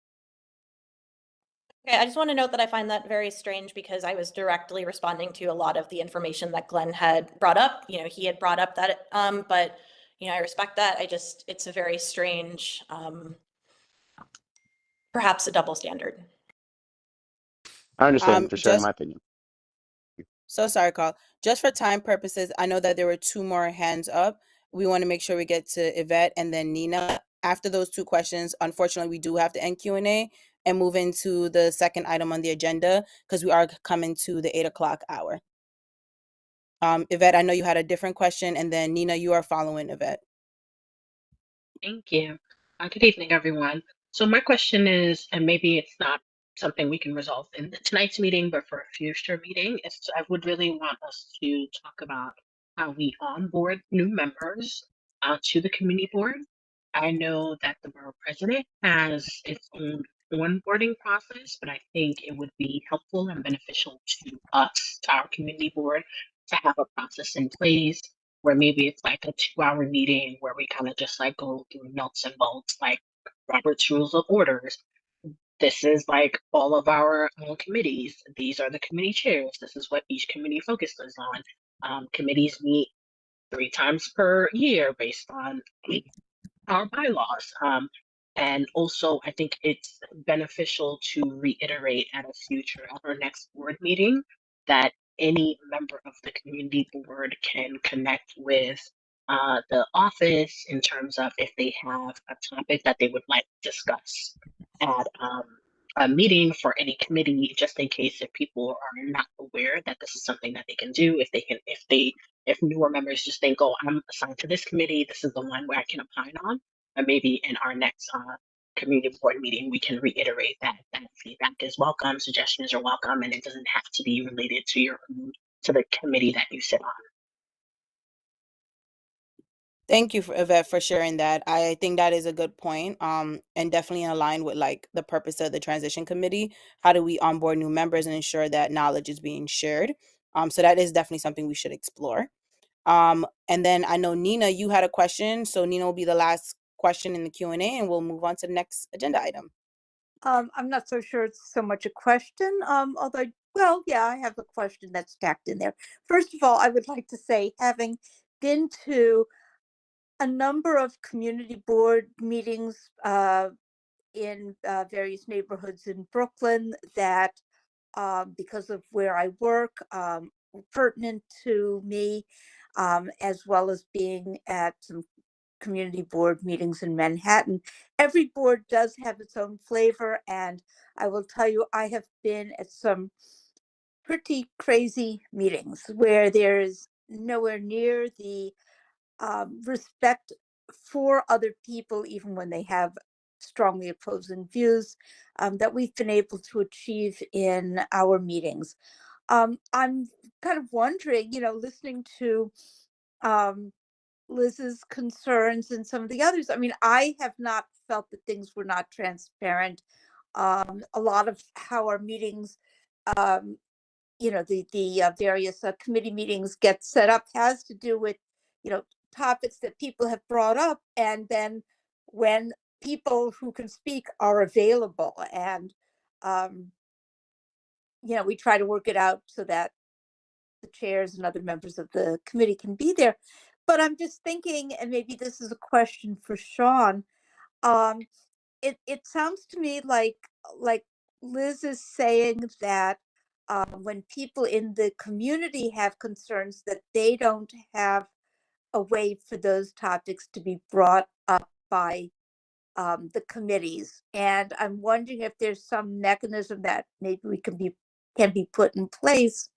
Okay, I just want to note that I find that very strange because I was directly responding to a lot of the information that Glenn had brought up. You know, he had brought up that, but, you know, I respect that. It's a very strange, perhaps a double standard. I understand for sharing Just my opinion. so sorry, Carl. Just for time purposes, I know that there were two more hands up. We want to make sure we get to Yvette and then Nina. After those two questions, unfortunately, we do have to end Q&A and move into the second item on the agenda because we are coming to the 8 o'clock hour. Yvette, I know you had a different question, and then Nina, you are following Yvette. Thank you. Good evening, everyone. So my question is, and maybe it's not something we can resolve in tonight's meeting, but for a future meeting, I would really want us to talk about how we onboard new members to the community board. I know that the borough president has its own onboarding process, but I think it would be helpful and beneficial to us, to our community board, to have a process in place where maybe it's like a 2-hour meeting where we kind of just like go through nuts and bolts, like Robert's Rules of Orders. This is like all of our committees. These are the committee chairs. This is what each committee focuses on. Committees meet 3 times per year based on our bylaws. And also, I think it's beneficial to reiterate at our next board meeting that any member of the community board can connect with the office in terms of if they have a topic that they would like to discuss at a meeting for any committee, just in case if people are not aware that this is something that they can do, if newer members just think, oh, I'm assigned to this committee, this is the one where I can opine on. And maybe in our next community board meeting, we can reiterate that feedback is welcome, suggestions are welcome, and it doesn't have to be related to to the committee that you sit on. Thank you, Yvette, for sharing that. I think that is a good point, and definitely in line with like the purpose of the transition committee. How do we onboard new members and ensure that knowledge is being shared? So that is definitely something we should explore. And then I know Nina, you had a question, so Nina will be the last question in the Q&A, and we'll move on to the next agenda item. I'm not so sure it's so much a question, although, well, yeah, I have a question that's stacked in there. First of all, I would like to say, having been to a number of community board meetings in various neighborhoods in Brooklyn that, because of where I work, were pertinent to me, as well as being at some community board meetings in Manhattan. Every board does have its own flavor, and I will tell you, I have been at some pretty crazy meetings where there is nowhere near the respect for other people, even when they have strongly opposing views, that we've been able to achieve in our meetings. I'm kind of wondering, listening to Liz's concerns and some of the others. I mean, I have not felt that things were not transparent. A lot of how our meetings, the various committee meetings get set up has to do with, topics that people have brought up, and then when people who can speak are available, and we try to work it out so that the chairs and other members of the committee can be there. But I'm just thinking, and maybe this is a question for Sean, it sounds to me like Liz is saying that when people in the community have concerns, that they don't have a way for those topics to be brought up by the committees. And I'm wondering if there's some mechanism that maybe can be put in place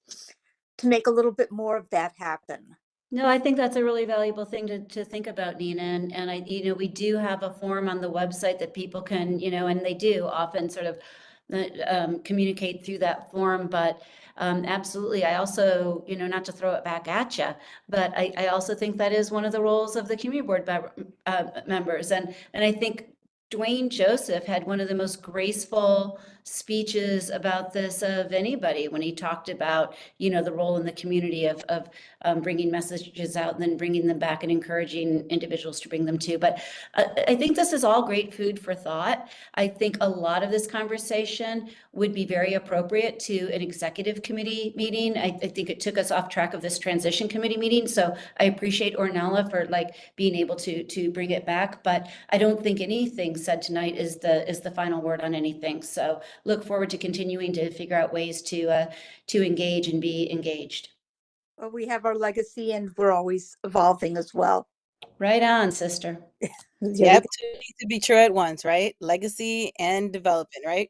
to make a little bit more of that happen. No, I think that's a really valuable thing to think about, Nina. And we do have a form on the website that people can, and they do often sort of communicate through that form. But absolutely, I also, not to throw it back at you, but I also think that is one of the roles of the community board members. And I think Dwayne Joseph had one of the most graceful speeches about this of anybody when he talked about, the role in the community of bringing messages out and then bringing them back and encouraging individuals to bring them too. But I think this is all great food for thought. I think a lot of this conversation would be very appropriate to an executive committee meeting. I think it took us off track of this transition committee meeting. So I appreciate Ornella for being able to bring it back, but I don't think anything's said tonight is the final word on anything. So look forward to continuing to figure out ways to engage and be engaged. Well, we have our legacy and we're always evolving as well. Right on, sister. Yep, two need to be true at once, right? Legacy and development, right?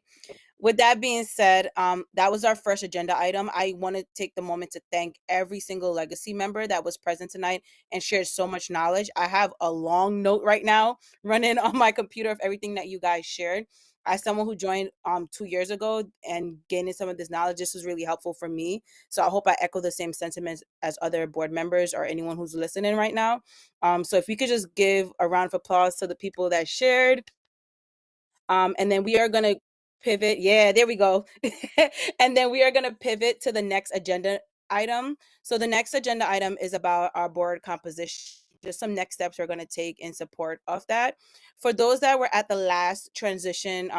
With that being said, that was our first agenda item. I want to take the moment to thank every single legacy member that was present tonight and shared so much knowledge. I have a long note right now running on my computer of everything that you guys shared. As someone who joined 2 years ago and gaining some of this knowledge, this was really helpful for me. So I hope I echo the same sentiments as other board members or anyone who's listening right now. So if we could just give a round of applause to the people that shared. And then we are going to pivot. Yeah, there we go. And then we are going to pivot to the next agenda item. So the next agenda item is about our board composition. Just some next steps we're going to take in support of that. For those that were at the last transition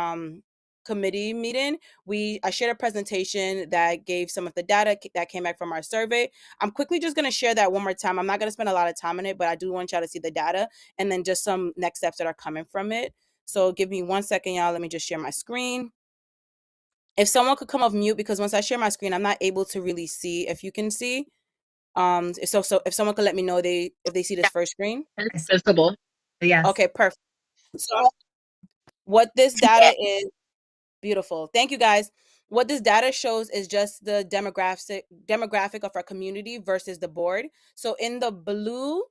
committee meeting, I shared a presentation that gave some of the data that came back from our survey. I'm quickly just going to share that one more time. I'm not going to spend a lot of time on it, but I do want y'all to see the data and then just some next steps that are coming from it. So give me 1 second, y'all. Let me just share my screen. If someone could come off mute, because once I share my screen, I'm not able to really see if you can see. So if someone could let me know if they see this first screen. It's visible. Yes. Okay, perfect. So what this data is, beautiful. Thank you, guys. What this data shows is just the demographic of our community versus the board. So in the blue,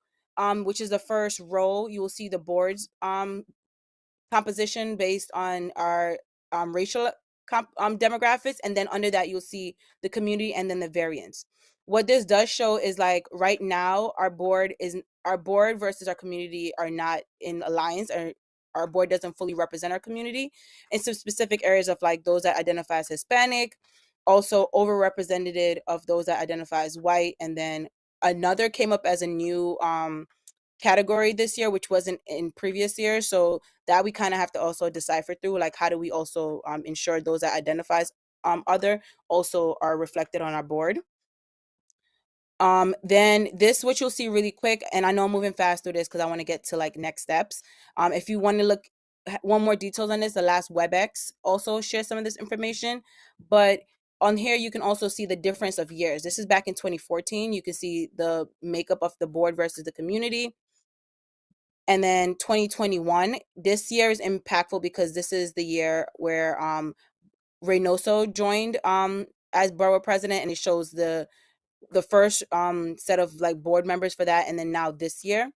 which is the first row, you will see the board's composition based on our racial demographics, and then under that you'll see the community and then the variance. What this does show is like right now our board versus our community are not in alliance, or our board doesn't fully represent our community in some specific areas of like those that identify as Hispanic, also overrepresented of those that identify as white, and then another came up as a new category this year, which wasn't in previous years. So that we kind of have to also decipher through, like how do we also ensure those that identifies other also are reflected on our board. Then this, which you'll see really quick, and I know I'm moving fast through this because I want to get to like next steps. If you want to look one more details on this, the last WebEx also shares some of this information, but on here you can also see the difference of years. This is back in 2014. You can see the makeup of the board versus the community. And then 2021, this year is impactful because this is the year where Reynoso joined as borough president, and it shows the first set of like board members for that, and then now this year.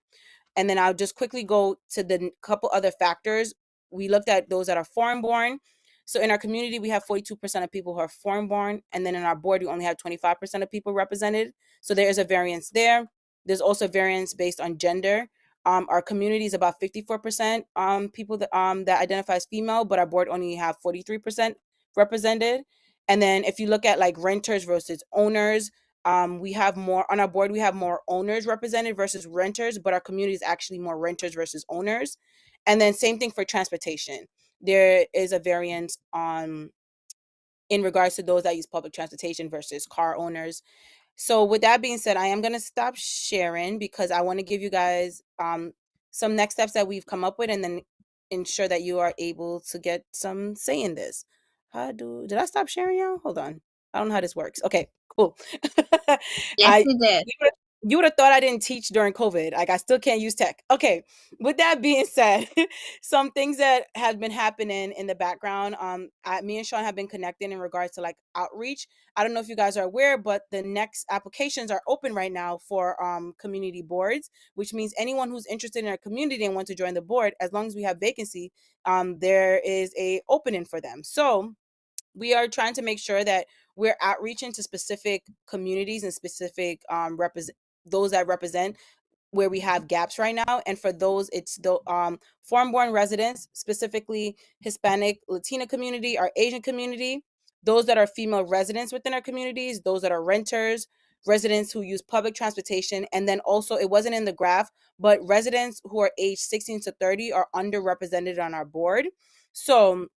And then I'll just quickly go to the couple other factors. We looked at those that are foreign born. So in our community, we have 42% of people who are foreign born, and then in our board, we only have 25% of people represented. So there is a variance there. There's also variance based on gender. Our community is about 54% people that identify as female, but our board only have 43% represented. And then if you look at like renters versus owners, we have more on our board. We have more owners represented versus renters, but our community is actually more renters versus owners. And then same thing for transportation. There is a variance in regards to those that use public transportation versus car owners. So with that being said, I am going to stop sharing because I want to give you guys some next steps that we've come up with, and then ensure that you are able to get some say in this. Did I stop sharing, y'all? Hold on. I don't know how this works. Okay, cool. Yes, you did. You would have thought I didn't teach during COVID. Like I still can't use tech. Okay. With that being said, some things that have been happening in the background. Me and Sean have been connecting in regards to like outreach. I don't know if you guys are aware, but the next applications are open right now for community boards, which means anyone who's interested in our community and want to join the board, as long as we have vacancy, there is a opening for them. So we are trying to make sure that we're outreaching to specific communities and specific those that represent where we have gaps right now. And for those, it's the foreign-born residents, specifically Hispanic, Latina community, our Asian community, those that are female residents within our communities, those that are renters, residents who use public transportation, and then also, it wasn't in the graph, but residents who are aged 16 to 30 are underrepresented on our board. So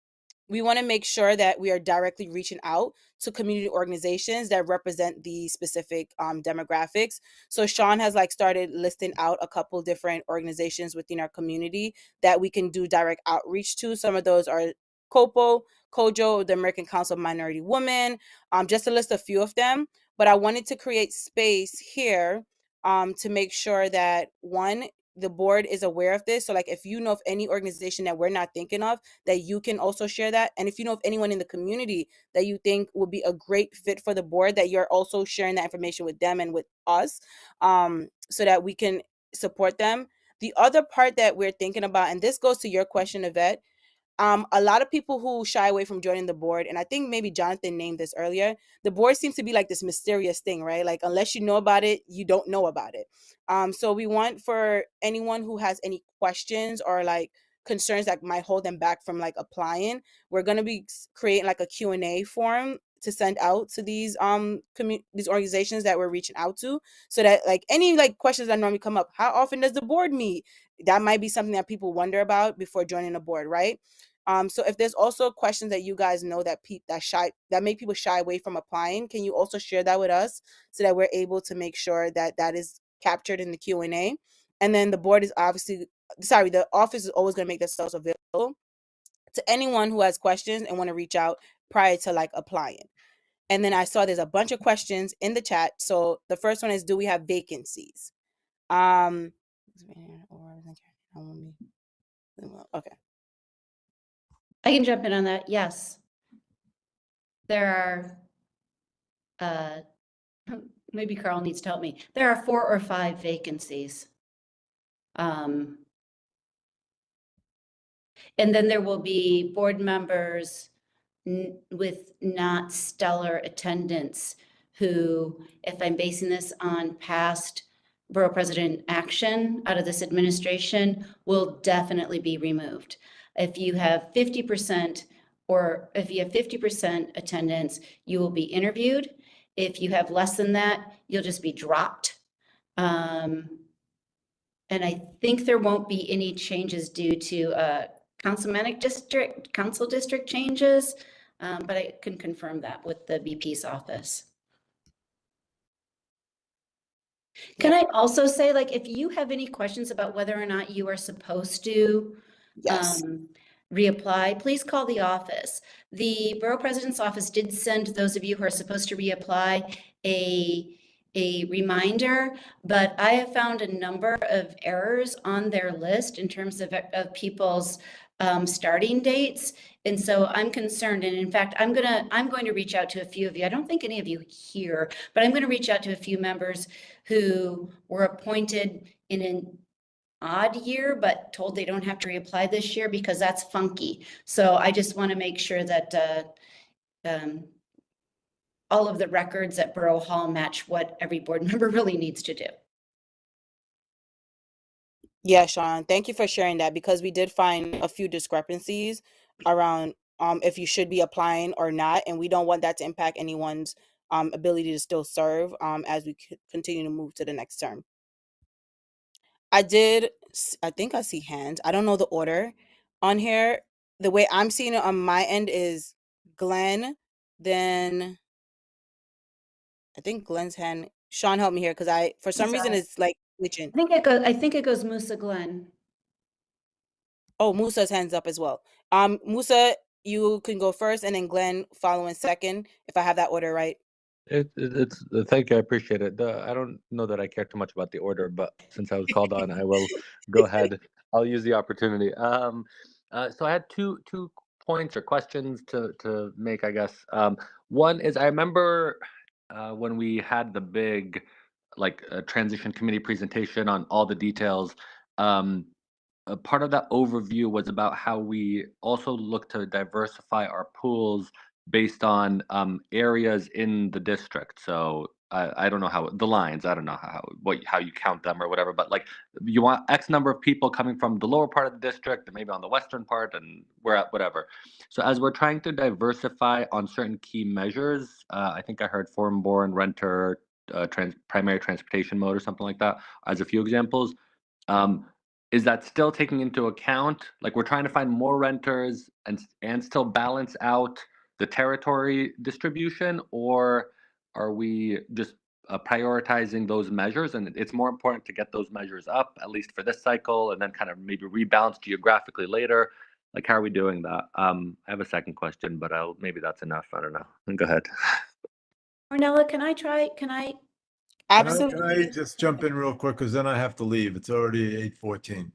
we want to make sure that we are directly reaching out to community organizations that represent the specific demographics. So Sean has like started listing out a couple different organizations within our community that we can do direct outreach to. Some of those are COPO, COJO, the American Council of Minority Women, just to list a few of them. But I wanted to create space here to make sure that, one, the board is aware of this. So like if you know of any organization that we're not thinking of, that you can also share that. And if you know of anyone in the community that you think would be a great fit for the board, that you're also sharing that information with them and with us, so that we can support them. The other part that we're thinking about, and this goes to your question, Yvette, a lot of people who shy away from joining the board, and I think maybe Jonathan named this earlier, the board seems to be like this mysterious thing, right? Like unless you know about it, you don't know about it. So we want for anyone who has any questions or like concerns that might hold them back from like applying, we're going to be creating like a Q&A form to send out to these these organizations that we're reaching out to, so that like any like questions that normally come up, how often does the board meet? That might be something that people wonder about before joining a board, right? So if there's also questions that you guys know that that make people shy away from applying, can you also share that with us so that we're able to make sure that that is captured in the Q&A? And then the board is the office is always going to make themselves available to anyone who has questions and want to reach out prior to like applying. And then I saw there's a bunch of questions in the chat. So the first one is, do we have vacancies? Okay. I can jump in on that. Yes. There are, maybe Carl needs to help me. There are 4 or 5 vacancies. And then there will be board members with not stellar attendance who, if I'm basing this on past borough president action out of this administration, will definitely be removed. If you have 50% or if you have 50% attendance, you will be interviewed. If you have less than that, you'll just be dropped. And I think there won't be any changes due to council district changes, but I can confirm that with the VP's office. Can I also say, like, if you have any questions about whether or not you are supposed to reapply, please call the office. The borough president's office did send those of you who are supposed to reapply a reminder, but I have found a number of errors on their list in terms of people's starting dates. And so I'm concerned. And in fact, I'm going to reach out to a few of you. I don't think any of you here, but I'm going to reach out to a few members who were appointed in an odd year, but told they don't have to reapply this year because that's funky. So I just want to make sure that all of the records at Borough Hall match what every board member really needs to do. Yeah, Sean, thank you for sharing that, because we did find a few discrepancies around if you should be applying or not, and we don't want that to impact anyone's ability to still serve as we continue to move to the next term. I think I see hands. I don't know the order on here. The way I'm seeing it on my end is Glenn, then I think Glenn's hand. Sean, help me here, because for some reason it's like glitching. I think it goes Musa Glenn. Oh, Musa's hands up as well. Musa, you can go first, and then Glenn following second, if I have that order right. It's thank you, I appreciate it. I don't know that I care too much about the order, but since I was called on, I will go ahead. I'll use the opportunity. So I had two points or questions to make, I guess. One is, I remember when we had the big transition committee presentation on all the details. A part of that overview was about how we also look to diversify our pools based on areas in the district. So I don't know how the lines. I don't know how you count them or whatever. But like, you want X number of people coming from the lower part of the district and maybe on the western part, and we're at whatever. So as we're trying to diversify on certain key measures, I think I heard foreign-born, renter, primary transportation mode, or something like that, as a few examples. is that still taking into account, like we're trying to find more renters and still balance out the territory distribution, or are we just prioritizing those measures, and it's more important to get those measures up, at least for this cycle, and then kind of maybe rebalance geographically later? Like, how are we doing that? I have a second question, but maybe that's enough. I don't know. Go ahead. Ornella, can I try? Can I? Absolutely. Can I just jump in real quick, because then I have to leave. It's already 8:14.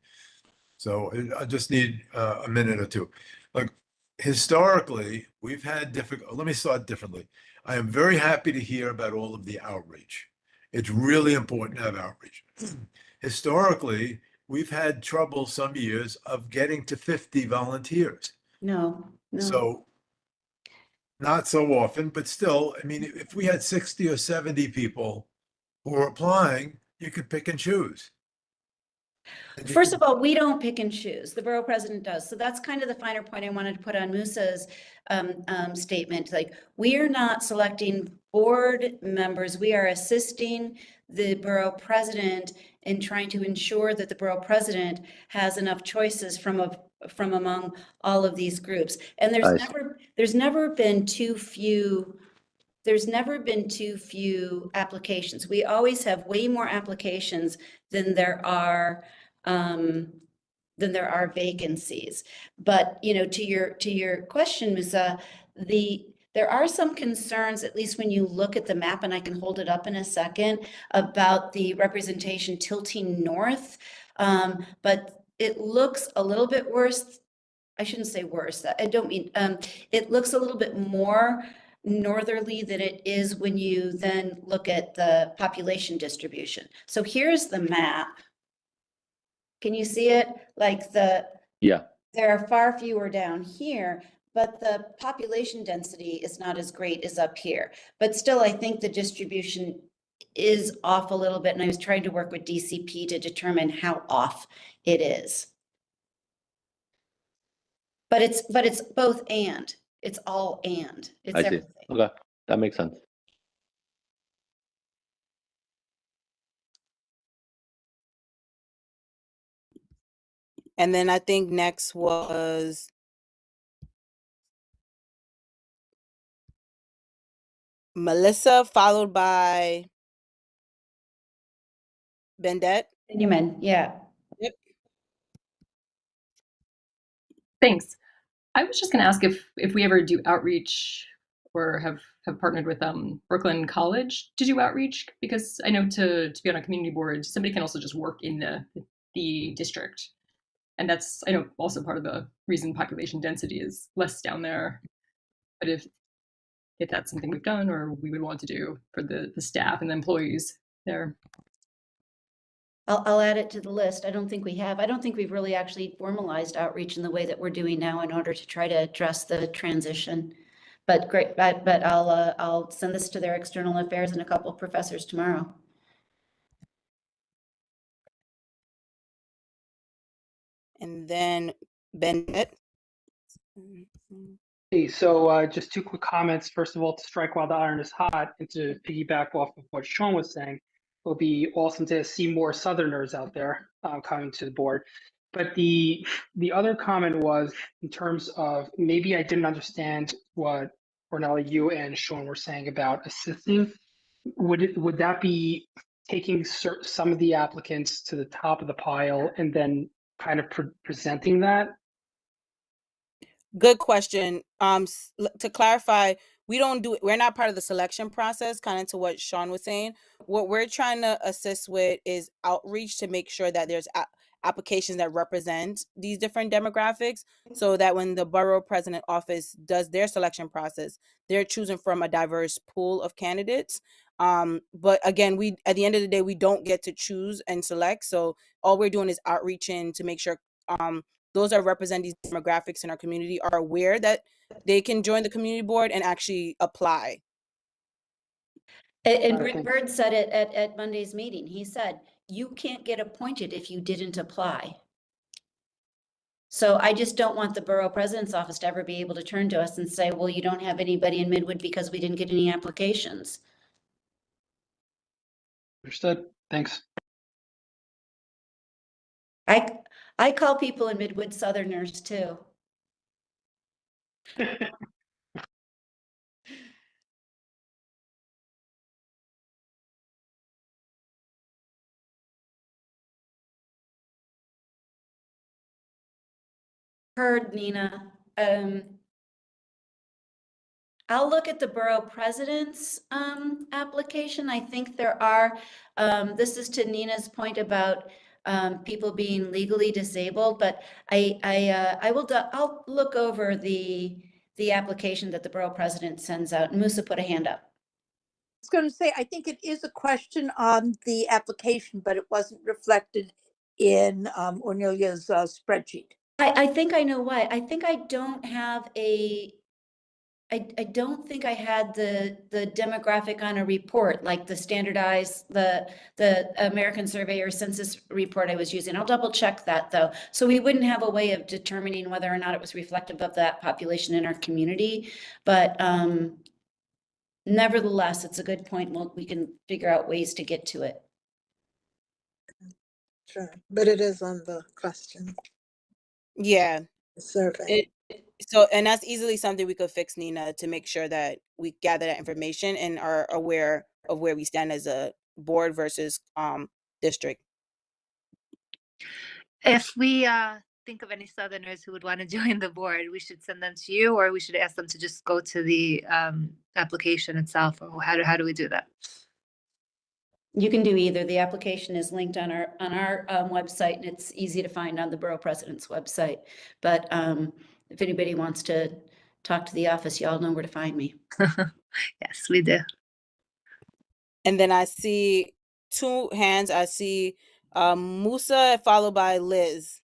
So I just need a minute or two. Like, historically, we've had difficult, let me start differently. I am very happy to hear about all of the outreach. It's really important to have outreach. Historically, we've had trouble some years of getting to 50 volunteers. No. So not so often, but still, I mean, if we had 60 or 70 people who were applying, you could pick and choose. First of all, we don't pick and choose. The borough president does. So that's kind of the finer point I wanted to put on Musa's statement. Like, we are not selecting board members. We are assisting the borough president in trying to ensure that the borough president has enough choices from among all of these groups. And there's never been too few. There's never been too few applications. We always have way more applications than there are vacancies. But, you know, to your question, Musa, there are some concerns, at least when you look at the map, and I can hold it up in a second, about the representation tilting north. But it looks a little bit worse. I shouldn't say worse. I don't mean, it looks a little bit more northerly than it is when you then look at the population distribution. So here's the map. Can you see it? Like Yeah. There are far fewer down here, but the population density is not as great as up here. But still, I think the distribution is off a little bit, and I was trying to work with DCP to determine how off it is. But it's both and. It's all and. It's I see. everything. Okay, that makes sense. And then I think next was Melissa, followed by Bendette. Benjamin, yeah. Yep. Thanks. I was just going to ask if we ever do outreach or have partnered with Brooklyn College to do outreach, because I know to be on a community board, somebody can also just work in the district. And that's, I know, also part of the reason population density is less down there. But if that's something we've done or we would want to do for the staff and the employees there. I'll add it to the list. I don't think we have. I don't think we've really actually formalized outreach in the way that we're doing now in order to try to address the transition. But great, but I'll send this to their external affairs and a couple of professors tomorrow. And then Bendette. Hey, so just two quick comments. First of all, to strike while the iron is hot, and to piggyback off of what Sean was saying, it would be awesome to see more Southerners out there coming to the board. But the other comment was in terms of, maybe I didn't understand what Ornella, you and Sean were saying about assisting. Would that be taking some of the applicants to the top of the pile and then kind of presenting that? Good question. To clarify, we're not part of the selection process, kind of to what Sean was saying. What we're trying to assist with is outreach to make sure that there's applications that represent these different demographics, so that when the borough president office does their selection process, they're choosing from a diverse pool of candidates. But again, at the end of the day, we don't get to choose and select. So all we're doing is outreaching to make sure those that represent these demographics in our community are aware that they can join the community board and actually apply. And Rick Bird said it at Monday's meeting. He said, you can't get appointed if you didn't apply. So I just don't want the borough president's office to ever be able to turn to us and say, well, you don't have anybody in Midwood because we didn't get any applications. Understood. Thanks. I call people in Midwood Southerners too. Heard, Nina. I'll look at the borough president's application. I think there are, this is to Nina's point about people being legally disabled, but I'll look over the application that the borough president sends out. Musa put a hand up. I was going to say, I think it is a question on the application, but it wasn't reflected in Ornelia's spreadsheet. I think I know why. I think I don't have I don't think I had the demographic on a report, like the standardized, the American Surveyor Census report I was using. I'll double check that though. So we wouldn't have a way of determining whether or not it was reflective of that population in our community. But nevertheless, it's a good point. We can figure out ways to get to it. Sure, but it is on the question. Yeah. The survey. So, and that's easily something we could fix, Nina, to make sure that we gather that information and are aware of where we stand as a board versus district. If we think of any Southerners who would want to join the board, we should send them to you, or we should ask them to just go to the application itself, or how do we do that? You can do either. The application is linked on our website, and it's easy to find on the borough president's website. But if anybody wants to talk to the office, y'all know where to find me. Yes, we do. And then I see 2 hands. I see Musa followed by Liz.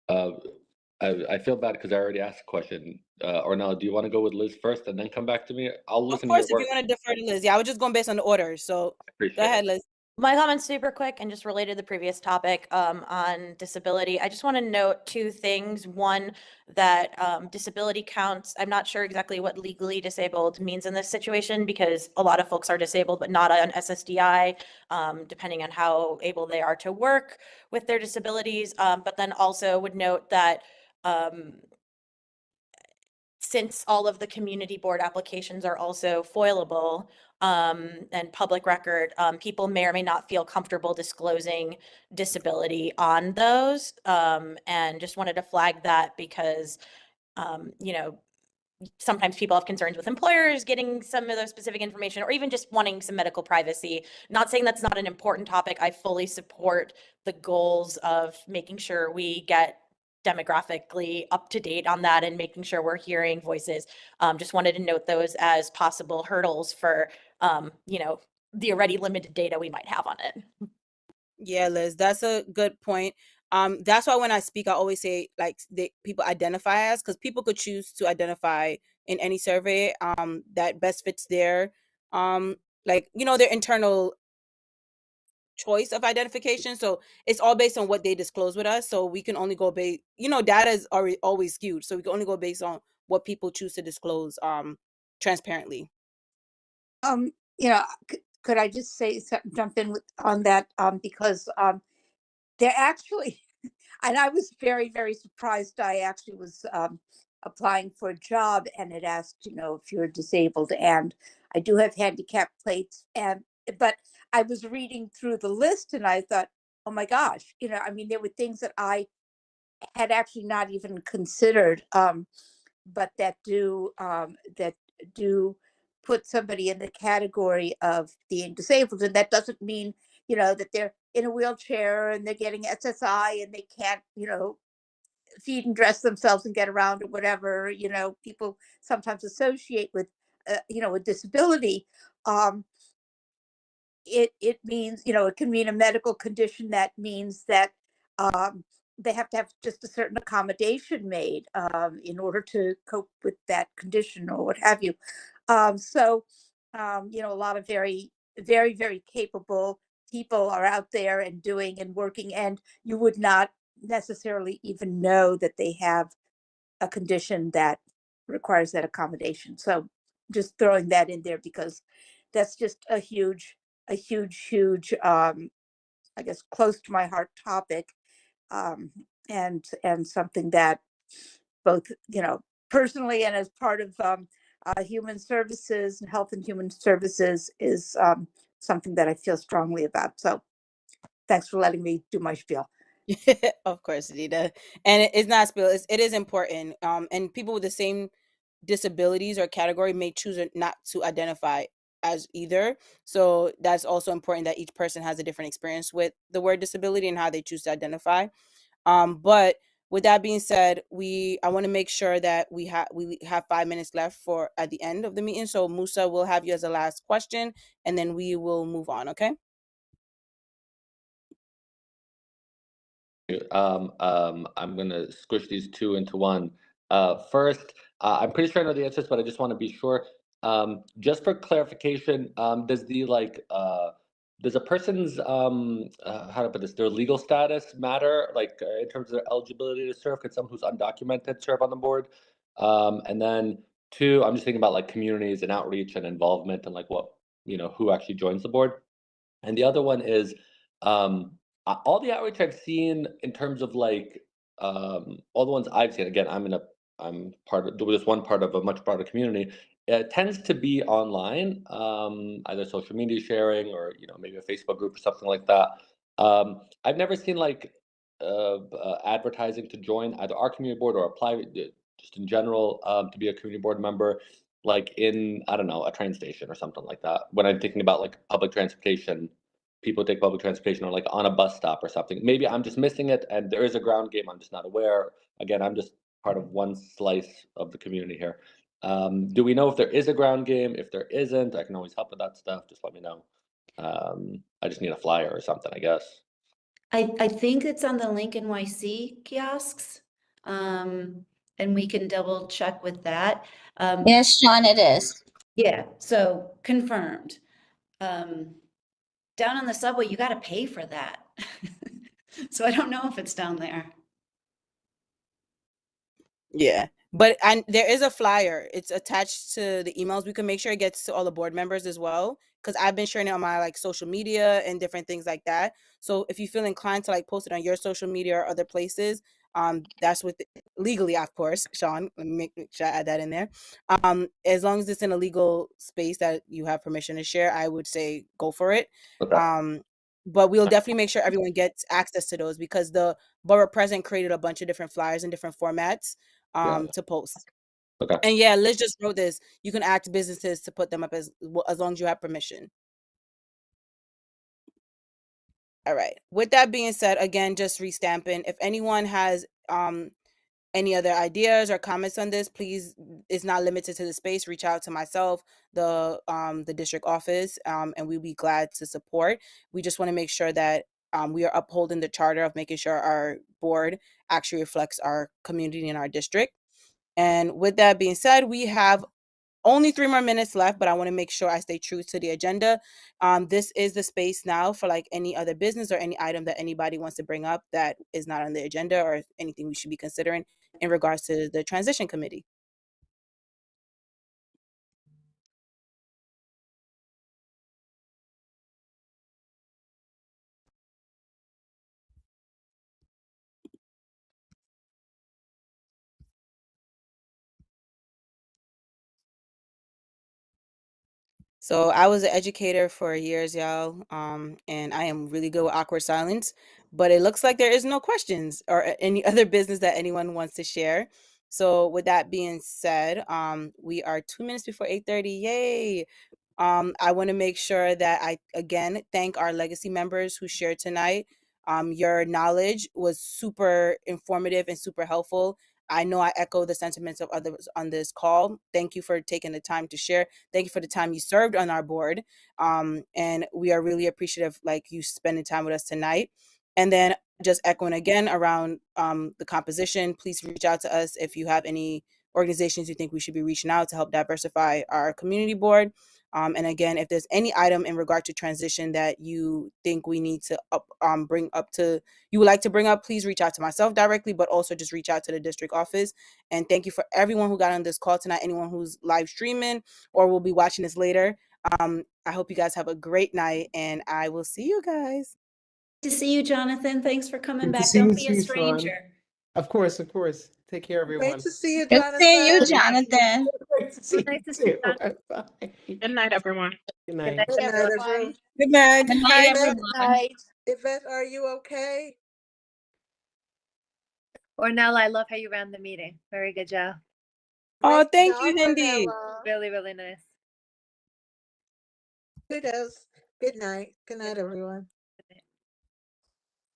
I feel bad because I already asked a question. Ornella, do you want to go with Liz first and then come back to me? I'll listen Of course, to your if work. you want to defer to Liz. Yeah, I was just going based on the order. So go ahead, Liz. My comment's super quick and just related to the previous topic on disability. I just want to note 2 things. One, that disability counts. I'm not sure exactly what legally disabled means in this situation because a lot of folks are disabled, but not on SSDI, depending on how able they are to work with their disabilities. But then also would note that since all of the community board applications are also foilable and public record, people may or may not feel comfortable disclosing disability on those. And just wanted to flag that because, you know, sometimes people have concerns with employers getting some of those specific information or even just wanting some medical privacy. Not saying that's not an important topic. I fully support the goals of making sure we get demographically up to date on that and making sure we're hearing voices. Just wanted to note those as possible hurdles for, you know, the already limited data we might have on it. Yeah, Liz, that's a good point. That's why when I speak, I always say like people identify as, because people could choose to identify in any survey that best fits their like, you know, their internal choice of identification. So it's all based on what they disclose with us. So we can only go based, you know, data is always skewed. So we can only go based on what people choose to disclose transparently. You know, could I just say jump in on that because they're actually, and I was very, very surprised. I actually was applying for a job and it asked, you know, if you're disabled, and I do have handicap plates, but I was reading through the list and I thought, oh my gosh, you know, I mean, there were things that I had actually not even considered, but that do put somebody in the category of being disabled, and that doesn't mean, you know, that they're in a wheelchair and they're getting SSI and they can't, you know, feed and dress themselves and get around or whatever, you know, people sometimes associate with, you know, a disability. Um, it means, you know, it can mean a medical condition that means that um, they have to have just a certain accommodation made in order to cope with that condition or what have you. So, you know, a lot of very, very, very capable people are out there and doing and working, and you would not necessarily even know that they have a condition that requires that accommodation. So just throwing that in there because that's just a huge, huge, I guess, close to my heart topic and something that both, personally and as part of human services and health and human services is something that I feel strongly about. So thanks for letting me do my spiel. Of course, Anita. And it's not spill, it is important. And people with the same disabilities or category may choose not to identify as either. So that's also important that each person has a different experience with the word disability and how they choose to identify. But with that being said, I want to make sure that we have 5 minutes left for at the end of the meeting. So Musa, will have you as a last question, and then we will move on. Okay. I'm gonna squish these two into one. First, I'm pretty sure I know the answers, but I just want to be sure. Just for clarification, does a person's how to put this, their legal status matter, like in terms of their eligibility to serve? Could someone who's undocumented serve on the board? And then two, I'm just thinking about like communities and outreach and involvement and like what, who actually joins the board. And the other one is um, all the outreach I've seen in terms of like all the ones I've seen. Again, I'm part of this one part of a much broader community. It tends to be online, either social media sharing or maybe a Facebook group or something like that. I've never seen like advertising to join either our community board or apply just in general to be a community board member, like in, I don't know, a train station or something like that. When I'm thinking about like public transportation, people take public transportation or like on a bus stop or something. Maybe I'm just missing it and there is a ground game, I'm just not aware. Again, I'm just part of one slice of the community here. Do we know if there is a ground game? If there isn't, I can always help with that stuff. Just let me know. I just need a flyer or something, I guess. I think it's on the Link NYC kiosks. And we can double check with that. Yes, Sean, it is. Yeah, so confirmed. Down on the subway, you got to pay for that. So I don't know if it's down there. Yeah. But there is a flyer. It's attached to the emails. We can make sure it gets to all the board members as well, because I've been sharing it on my like social media and different things like that. So if you feel inclined to like post it on your social media or other places, that's with legally, of course, Sean. Let me make sure I add that in there. As long as it's in a legal space that you have permission to share, I would say go for it. Okay. But we'll definitely make sure everyone gets access to those, because the borough president created a bunch of different flyers in different formats to post. Okay. And yeah, Liz just wrote this. You can ask businesses to put them up as long as you have permission. All right. With that being said, again, just restamping. If anyone has any other ideas or comments on this, please, it's not limited to the space. Reach out to myself, the district office, and we'd be glad to support. We just want to make sure that we are upholding the charter of making sure our board actually reflects our community and our district. And with that being said, we have only 3 more minutes left, but I want to make sure I stay true to the agenda. This is the space now for like any other business or any item that anybody wants to bring up that is not on the agenda, or anything we should be considering in regards to the transition committee. So I was an educator for years, y'all, and I am really good with awkward silence. But it looks like there is no questions or any other business that anyone wants to share. So with that being said, we are 2 minutes before 8:30. Yay! I want to make sure that I again thank our legacy members who shared tonight. Your knowledge was super informative and super helpful. I know I echo the sentiments of others on this call. Thank you for taking the time to share. Thank you for the time you served on our board. And we are really appreciative, like you spending time with us tonight. And then just echoing again around the composition, please reach out to us if you have any organizations you think we should be reaching out to help diversify our community board. And again, if there's any item in regard to transition that you think we need to bring up to, you would like to bring up, please reach out to myself directly, but also just reach out to the district office. And thank you for everyone who got on this call tonight, anyone who's live streaming or will be watching this later. I hope you guys have a great night, and I will see you guys. To see you, Jonathan. Thanks for coming Good to back. see Don't you be a too, Sean. stranger. Of course, of course. Take care, Great everyone. to see you, Good seeing you, Jonathan. Jonathan. Great to see Nice you to see you, too. Jonathan. Bye. Good night, everyone. Good Good night. night, Good night, everyone. everyone. Good night. Good night, Yvette, everyone. Yvette, are you okay? Ornella, I love how you ran the meeting. Very good job. Oh, Great thank job, you, Hindi. Ornella. Really, really nice. Kudos. Good night. Good night, everyone.